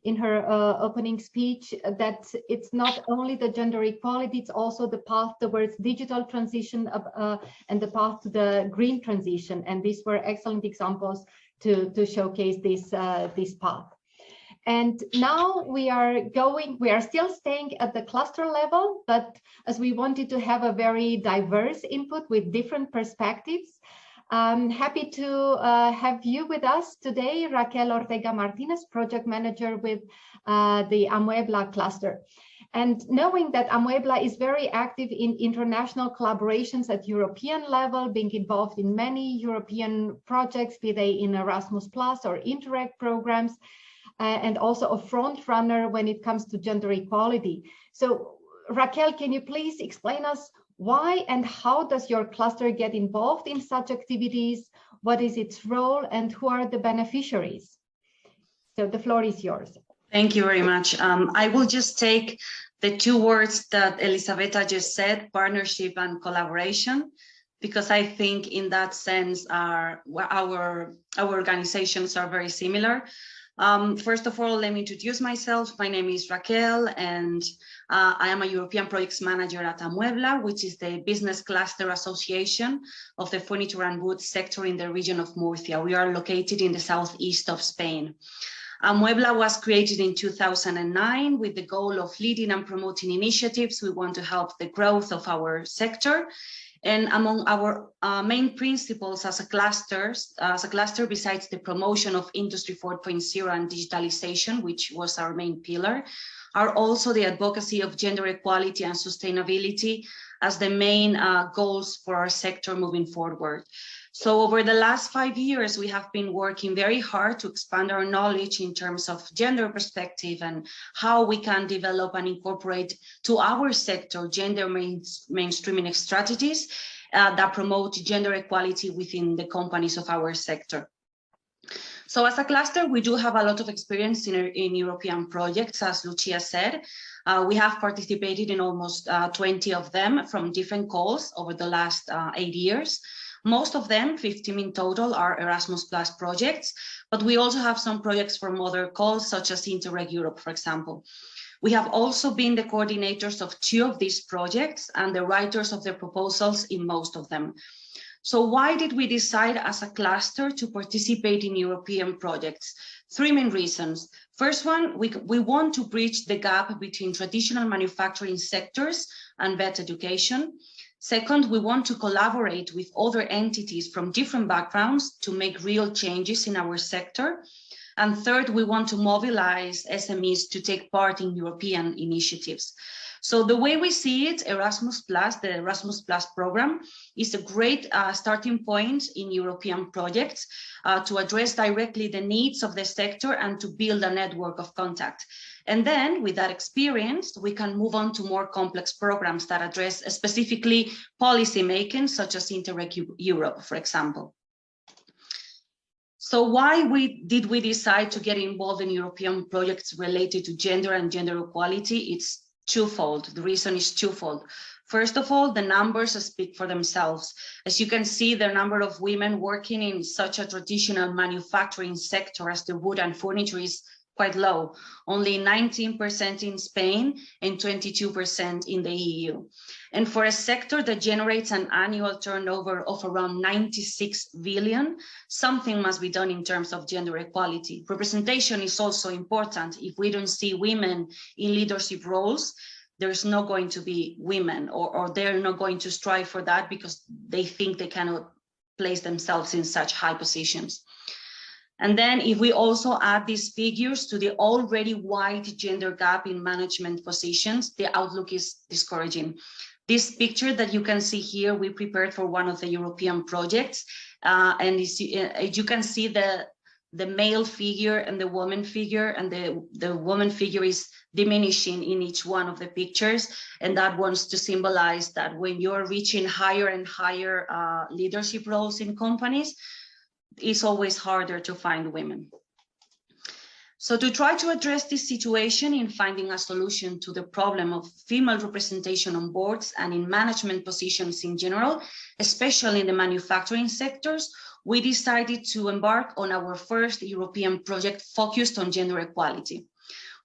in her opening speech, that it's not only the gender equality, it's also the path towards digital transition and the path to the green transition. And these were excellent examples to showcase this path. And now we are still staying at the cluster level, but as we wanted to have a very diverse input with different perspectives, I'm happy to have you with us today, Raquel Ortega-Martinez, project manager with the Amuebla cluster. And knowing that Amuebla is very active in international collaborations at European level, being involved in many European projects, be they in Erasmus Plus or Interreg programs, and also a front runner when it comes to gender equality. So Raquel, can you please explain us why and how does your cluster get involved in such activities? What is its role and who are the beneficiaries? So the floor is yours. Thank you very much. I will just take the two words that Elisabetta just said, partnership and collaboration, because I think in that sense our organizations are very similar. First of all, let me introduce myself. My name is Raquel, and I am a European Projects Manager at Amuebla, which is the business cluster association of the furniture and wood sector in the region of Murcia. We are located in the southeast of Spain. Amuebla was created in 2009 with the goal of leading and promoting initiatives. We want to help the growth of our sector. And among our main principles as a cluster, besides the promotion of Industry 4.0 and digitalization, which was our main pillar, are also the advocacy of gender equality and sustainability as the main goals for our sector moving forward. So over the last 5 years, we have been working very hard to expand our knowledge in terms of gender perspective and how we can develop and incorporate to our sector gender mainstreaming strategies that promote gender equality within the companies of our sector. So as a cluster, we do have a lot of experience in European projects, as Lucia said. We have participated in almost 20 of them from different calls over the last 8 years. Most of them, 15 in total, are Erasmus Plus projects, but we also have some projects from other calls, such as Interreg Europe, for example. We have also been the coordinators of 2 of these projects and the writers of the proposals in most of them. So why did we decide as a cluster to participate in European projects? 3 main reasons. First one, we want to bridge the gap between traditional manufacturing sectors and vet education. Second, we want to collaborate with other entities from different backgrounds to make real changes in our sector. And third, we want to mobilize SMEs to take part in European initiatives. So the way we see it, Erasmus Plus, the Erasmus Plus program, is a great starting point in European projects to address directly the needs of the sector and to build a network of contact. And then with that experience, we can move on to more complex programs that address specifically policy making, such as Interreg Europe, for example. So why did we decide to get involved in European projects related to gender and gender equality? It's twofold. The reason is twofold. First of all, the numbers speak for themselves. As you can see, the number of women working in such a traditional manufacturing sector as the wood and furniture is quite low, only 19% in Spain and 22% in the EU. And for a sector that generates an annual turnover of around 96 billion, something must be done in terms of gender equality. Representation is also important. If we don't see women in leadership roles, there's not going to be women, or they're not going to strive for that because they think they cannot place themselves in such high positions. And then if we also add these figures to the already wide gender gap in management positions, the outlook is discouraging. This picture that you can see here, we prepared for one of the European projects. And you can see the the male figure and the woman figure, and the woman figure is diminishing in each one of the pictures. And that wants to symbolize that when you're reaching higher and higher leadership roles in companies, it's always harder to find women. So to try to address this situation in finding a solution to the problem of female representation on boards and in management positions in general, especially in the manufacturing sectors, we decided to embark on our first European project focused on gender equality.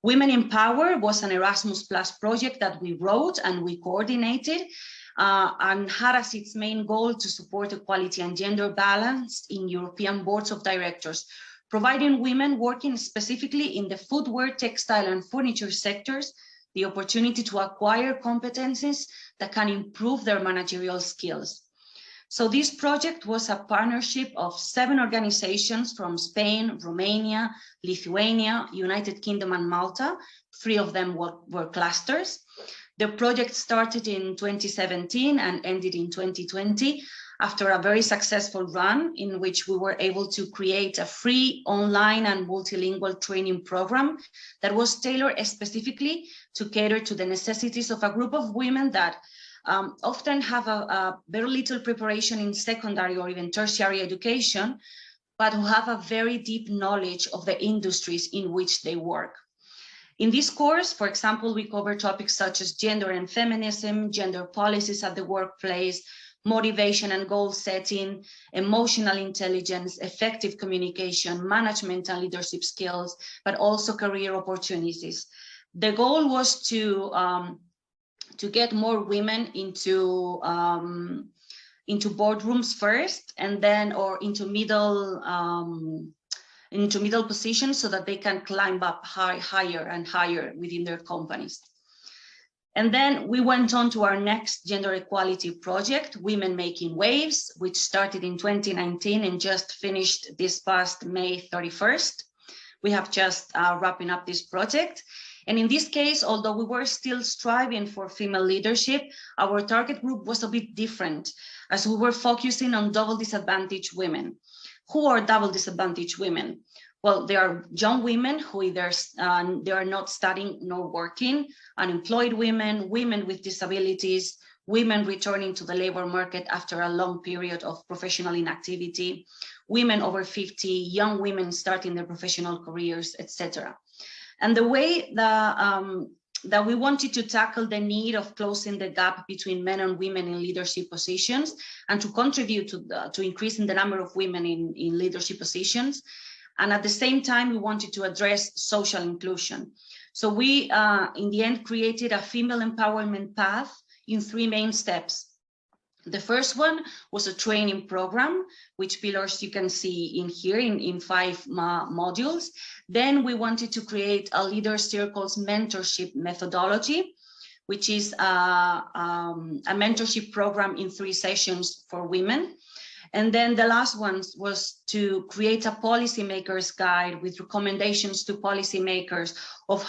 Women in Power was an Erasmus Plus project that we wrote and we coordinated and had as its main goal to support equality and gender balance in European boards of directors, providing women working specifically in the footwear, textile, and furniture sectors the opportunity to acquire competencies that can improve their managerial skills. So this project was a partnership of 7 organizations from Spain, Romania, Lithuania, United Kingdom, and Malta. 3 of them were clusters. The project started in 2017 and ended in 2020. After a very successful run in which we were able to create a free online and multilingual training program that was tailored specifically to cater to the necessities of a group of women that often have a very little preparation in secondary or even tertiary education, but who have a very deep knowledge of the industries in which they work. In this course, for example, we cover topics such as gender and feminism, gender policies at the workplace, motivation and goal setting, emotional intelligence, effective communication, management and leadership skills, but also career opportunities. The goal was to get more women into boardrooms first, and then into middle positions so that they can climb up higher and higher within their companies. And then we went on to our next gender equality project, Women Making Waves, which started in 2019 and just finished this past May 31st. We have just wrapping up this project. And in this case, although we were still striving for female leadership, our target group was a bit different, as we were focusing on double disadvantaged women. Who are double disadvantaged women? Well, they are young women who either they are not studying nor working, unemployed women, women with disabilities, women returning to the labor market after a long period of professional inactivity, women over 50, young women starting their professional careers, etc. And the way that we wanted to tackle the need of closing the gap between men and women in leadership positions and to contribute to increasing the number of women in leadership positions. And at the same time, we wanted to address social inclusion. So we, in the end, created a female empowerment path in 3 main steps. The first one was a training program, which pillars you can see in here in 5 modules. Then we wanted to create a leader circles mentorship methodology, which is a mentorship program in 3 sessions for women. And then the last one was to create a policymakers guide with recommendations to policymakers of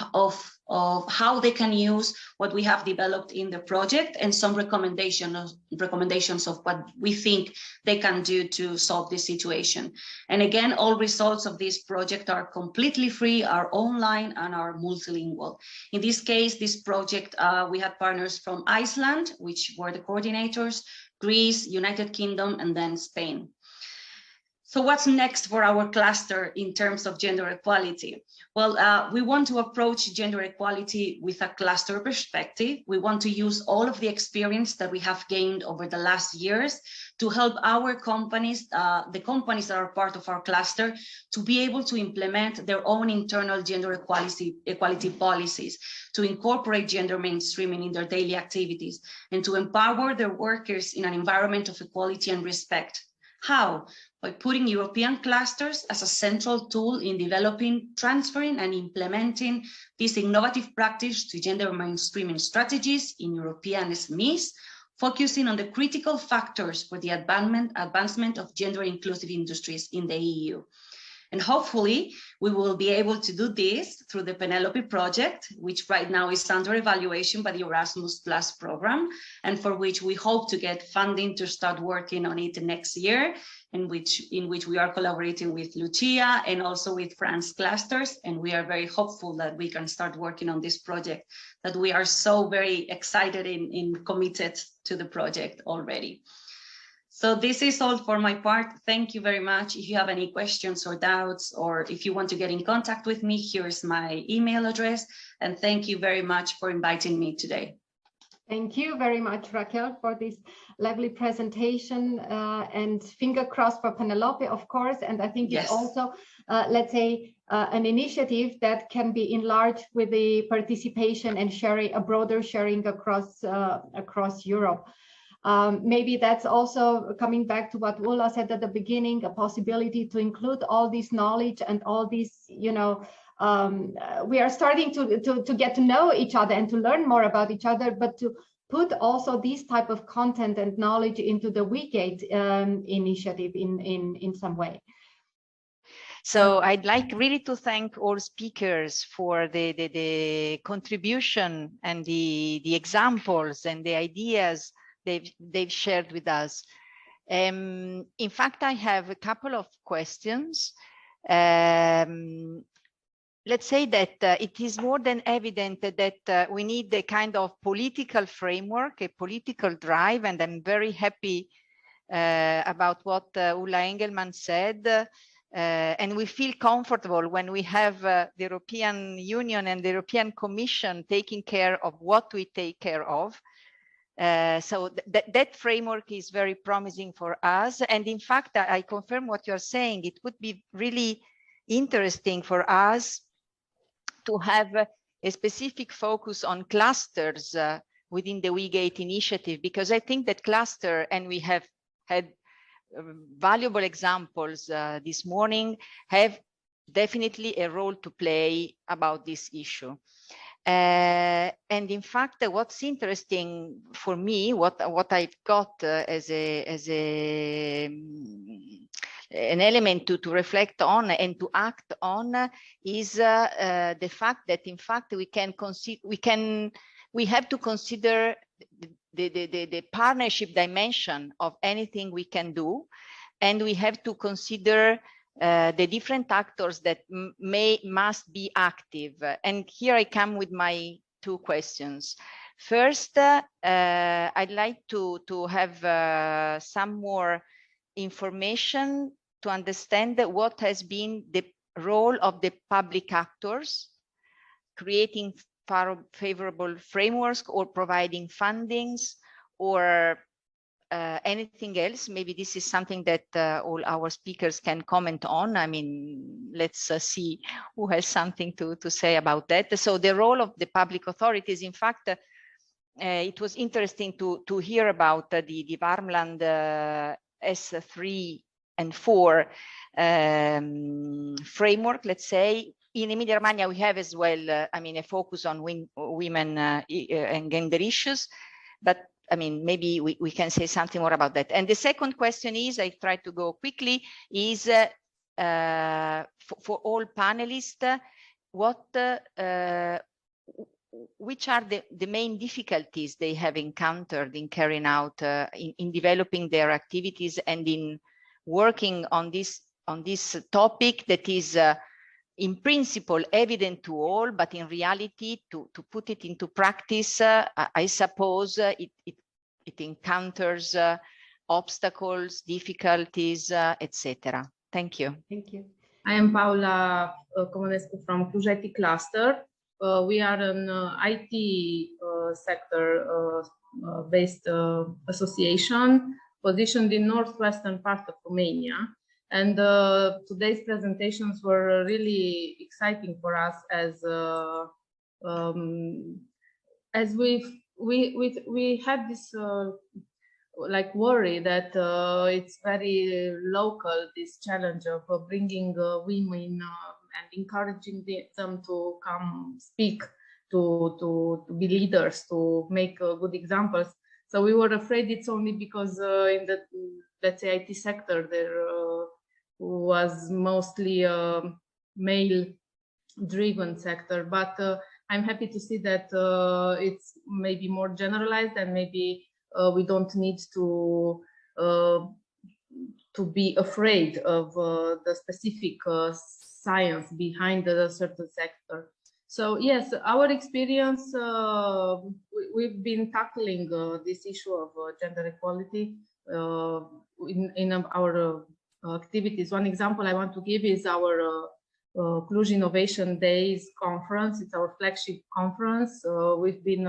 how they can use what we have developed in the project and some recommendations of what we think they can do to solve this situation. And again, all results of this project are completely free, are online, and are multilingual. In this case, this project, we had partners from Iceland, which were the coordinators, Greece, United Kingdom, and then Spain. So what's next for our cluster in terms of gender equality? Well, we want to approach gender equality with a cluster perspective. We want to use all of the experience that we have gained over the last years to help our companies, the companies that are part of our cluster, to be able to implement their own internal gender equality policies, to incorporate gender mainstreaming in their daily activities, and to empower their workers in an environment of equality and respect. How? By putting European clusters as a central tool in developing, transferring, and implementing this innovative practice to gender mainstreaming strategies in European SMEs, focusing on the critical factors for the advancement of gender inclusive industries in the EU. And hopefully we will be able to do this through the Penelope project, which right now is under evaluation by the Erasmus Plus program, and for which we hope to get funding to start working on it next year. in which we are collaborating with Lucia and also with France clusters. And we are very hopeful that we can start working on this project, that we are so very excited and committed to the project already. So this is all for my part. Thank you very much. If you have any questions or doubts, or if you want to get in contact with me, here's my email address. And thank you very much for inviting me today. Thank you very much, Raquel, for this lovely presentation, and finger crossed for Penelope, of course. And I think yes, it's also, let's say, an initiative that can be enlarged with the participation and sharing, a broader sharing across Europe. Maybe that's also coming back to what Ulla said at the beginning, a possibility to include all this knowledge and all these, you know, we are starting to get to know each other and to learn more about each other, but to put also these type of content and knowledge into the WeGate initiative in some way. So I'd like really to thank all speakers for the contribution and the examples and the ideas they've shared with us. In fact, I have a couple of questions. Let's say that it is more than evident that we need a kind of political framework, a political drive, and I'm very happy about what Ulla Engelmann said. And we feel comfortable when we have the European Union and the European Commission taking care of what we take care of. So that framework is very promising for us. And in fact, I confirm what you're saying. It would be really interesting for us to have a specific focus on clusters within the WeGate initiative, because I think that cluster, and we have had valuable examples this morning, have definitely a role to play about this issue. And in fact, what's interesting for me, what I've got as an element to reflect on and to act on is the fact that in fact we have to consider the partnership dimension of anything we can do, and we have to consider the different actors that must be active. And here I come with my two questions. First, I'd like to have some more information to understand what has been the role of the public actors, creating favorable frameworks or providing fundings or anything else. Maybe this is something that all our speakers can comment on. I mean, let's see who has something to say about that. So the role of the public authorities, in fact, it was interesting to hear about the Värmland S3 and 4 framework, let's say. In Emilia-Romagna, we have as well, I mean, a focus on women and gender issues, but I mean, maybe we can say something more about that. And the second question is, I try to go quickly, is for all panelists, which are the main difficulties they have encountered in carrying out, in developing their activities and in working on this topic that is in principle evident to all, but in reality, to put it into practice, I suppose it encounters obstacles, difficulties, etc. Thank you. Thank you. I am Paula Comonescu from Cluj IT Cluster. We are an IT sector based association positioned in northwestern part of Romania. And today's presentations were really exciting for us as we had this like worry that it's very local, this challenge of bringing women and encouraging them to come speak, to be leaders, to make good examples. So we were afraid it's only because in the, let's say, IT sector there was mostly a male-driven sector, but I'm happy to see that it's maybe more generalized, and maybe we don't need to to be afraid of the specific science behind a certain sector. So yes, our experience, we've been tackling this issue of gender equality in our activities. One example I want to give is our Cluj Innovation Days conference. It's our flagship conference. We've been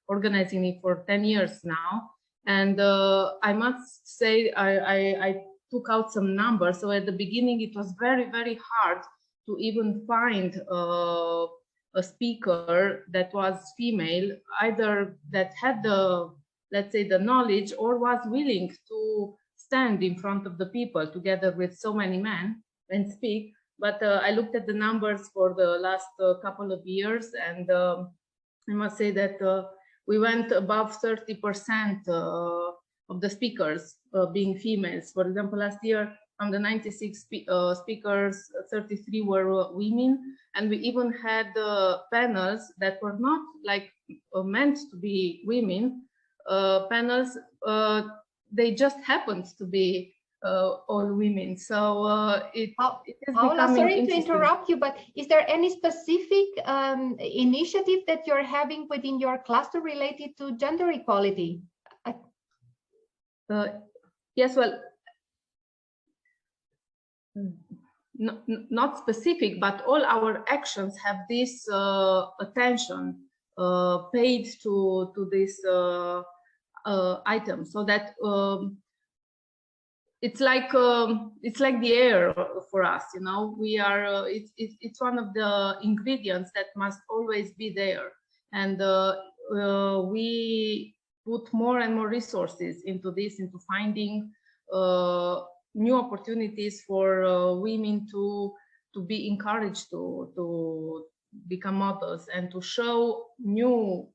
organizing it for 10 years now. And I must say, I took out some numbers. So at the beginning, it was very, very hard to even find a speaker that was female, either that had the, let's say, the knowledge or was willing to stand in front of the people together with so many men and speak. But I looked at the numbers for the last couple of years, and I must say that we went above 30% of the speakers being females. For example, last year, from the 96 speakers, 33 were women, and we even had panels that were not like meant to be women panels. They just happened to be all women. So it is Paola, sorry to interrupt you, but is there any specific initiative that you're having within your cluster related to gender equality? Yes, well, not specific, but all our actions have this attention paid to this item, so that it's like the air for us, you know. We are it's one of the ingredients that must always be there, and we put more and more resources into this, into finding new opportunities for women to be encouraged to become models and to show new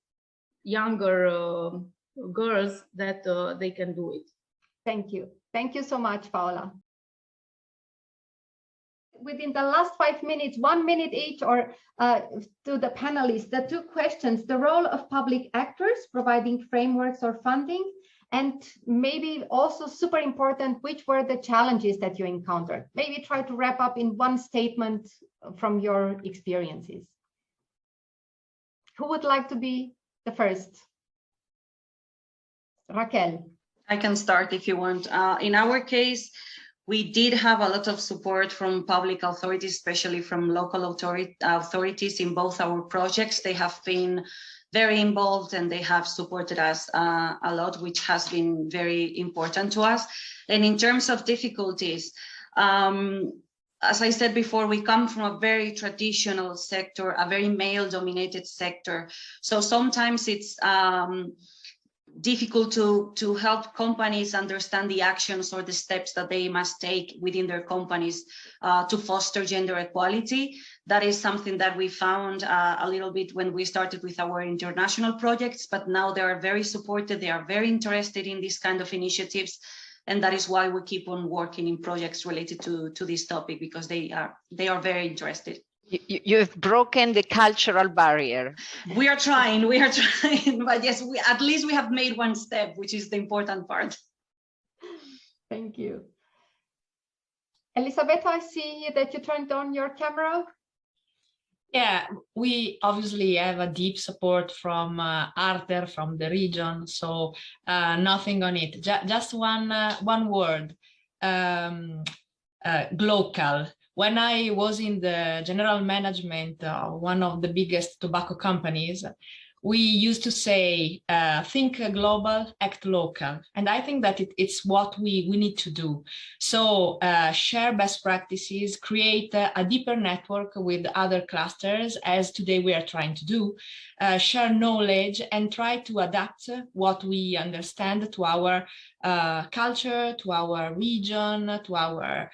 younger girls that they can do it. Thank you. Thank you so much, Paola. Within the last 5 minutes, 1 minute each, or to the panelists, the two questions: the role of public actors providing frameworks or funding, and maybe also super important, which were the challenges that you encountered? Maybe try to wrap up in one statement from your experiences. Who would like to be the first? Raquel. I can start if you want. In our case, we did have a lot of support from public authorities, especially from local authorities in both our projects. They have been very involved and they have supported us a lot, which has been very important to us. And in terms of difficulties, as I said before, we come from a very traditional sector, a very male-dominated sector. So sometimes it's difficult to help companies understand the actions or the steps that they must take within their companies to foster gender equality. That is something that we found a little bit when we started with our international projects, but now they are very supported. They are very interested in this kind of initiatives. And that is why we keep on working in projects related to this topic, because they are very interested. You've broken the cultural barrier. We are trying, but yes, at least we have made one step, which is the important part. Thank you. Elisabetta, I see that you turned on your camera. Yeah, we obviously have a deep support from Arthur, from the region, so nothing on it. Just one word, local. When I was in the general management of one of the biggest tobacco companies, we used to say, think global, act local. And I think that it's what we need to do. So share best practices, create a deeper network with other clusters, as today we are trying to do, share knowledge and try to adapt what we understand to our culture, to our region, to our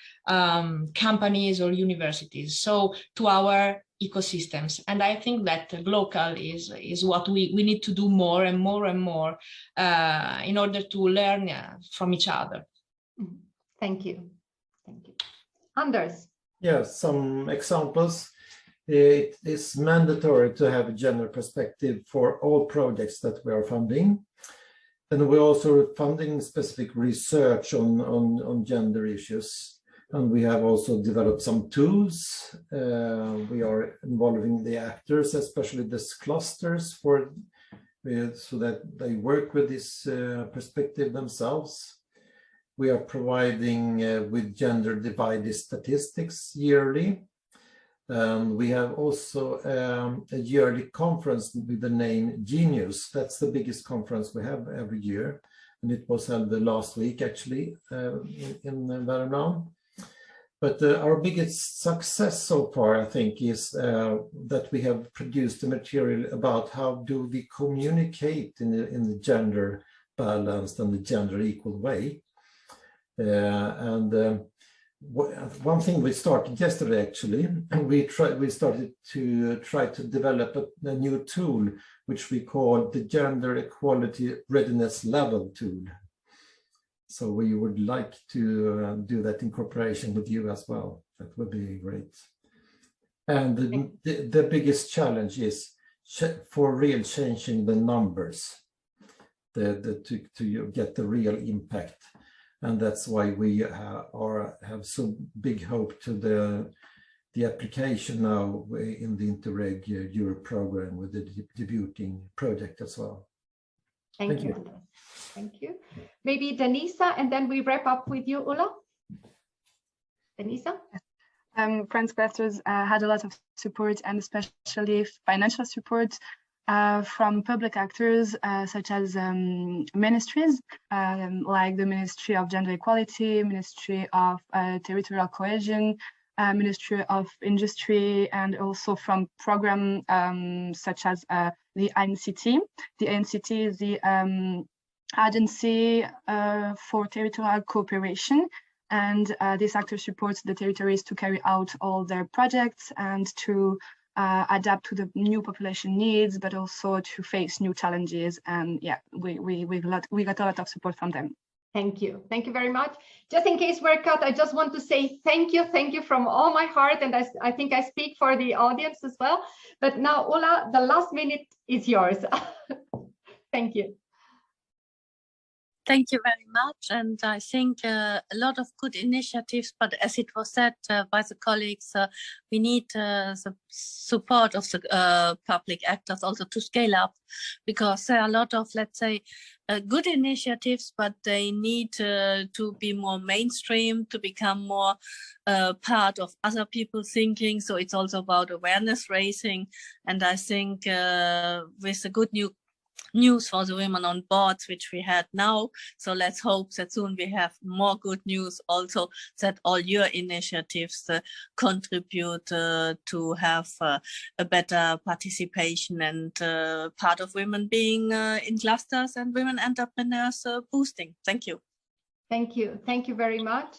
companies or universities, so to our ecosystems. And I think that local is what we need to do more and more and more in order to learn from each other. Thank you. Thank you. Anders. Yes, some examples. It is mandatory to have a gender perspective for all projects that we are funding. And we're also funding specific research on gender issues. And we have also developed some tools. We are involving the actors, especially these clusters, so that they work with this perspective themselves. We are providing with gender divided statistics yearly. We have also a yearly conference with the name Genius. That's the biggest conference we have every year. And it was held the last week, actually, in Vermont. But our biggest success so far, I think, is that we have produced a material about how do we communicate in the gender balanced and the gender equal way. One thing we started yesterday, actually, we started to try to develop a new tool, which we call the Gender Equality Readiness Level tool. So we would like to do that in cooperation with you as well. That would be great. And the biggest challenge is for real changing the numbers, to get the real impact. And that's why we have so big hope to the application now in the Interreg Europe program with the debuting project as well. Thank you. Thank you. Maybe Denisa, and then we wrap up with you, Ulla. Denisa? Friends Clusters had a lot of support, and especially financial support from public actors such as ministries like the Ministry of Gender Equality, Ministry of Territorial Cohesion, Ministry of Industry, and also from program such as the INCT. The INCT is the Agency for Territorial Cooperation, and this actor supports the territories to carry out all their projects and to adapt to the new population needs, but also to face new challenges. And yeah, we got a lot of support from them. Thank you. Thank you very much. Just in case we're cut, I just want to say thank you from all my heart. And I think I speak for the audience as well. But now, Ulla, the last minute is yours. Thank you. Thank you very much. And I think a lot of good initiatives, but as it was said by the colleagues, we need the support of the public actors also to scale up, because there are a lot of, let's say, good initiatives, but they need to be more mainstream, to become more part of other people's thinking. So it's also about awareness raising. And I think with the good news for the women on boards, which we had now. So let's hope that soon we have more good news also, that all your initiatives contribute to have a better participation and part of women being in clusters and women entrepreneurs boosting. Thank you. Thank you. Thank you very much.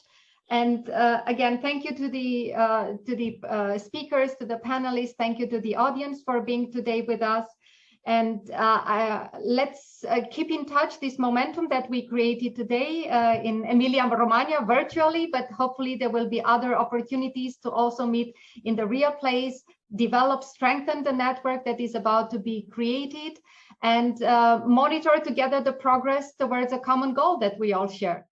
And again, thank you to the speakers, to the panelists. Thank you to the audience for being today with us. And let's keep in touch this momentum that we created today in Emilia-Romagna virtually, but hopefully there will be other opportunities to also meet in the real place, develop, strengthen the network that is about to be created, and monitor together the progress towards a common goal that we all share.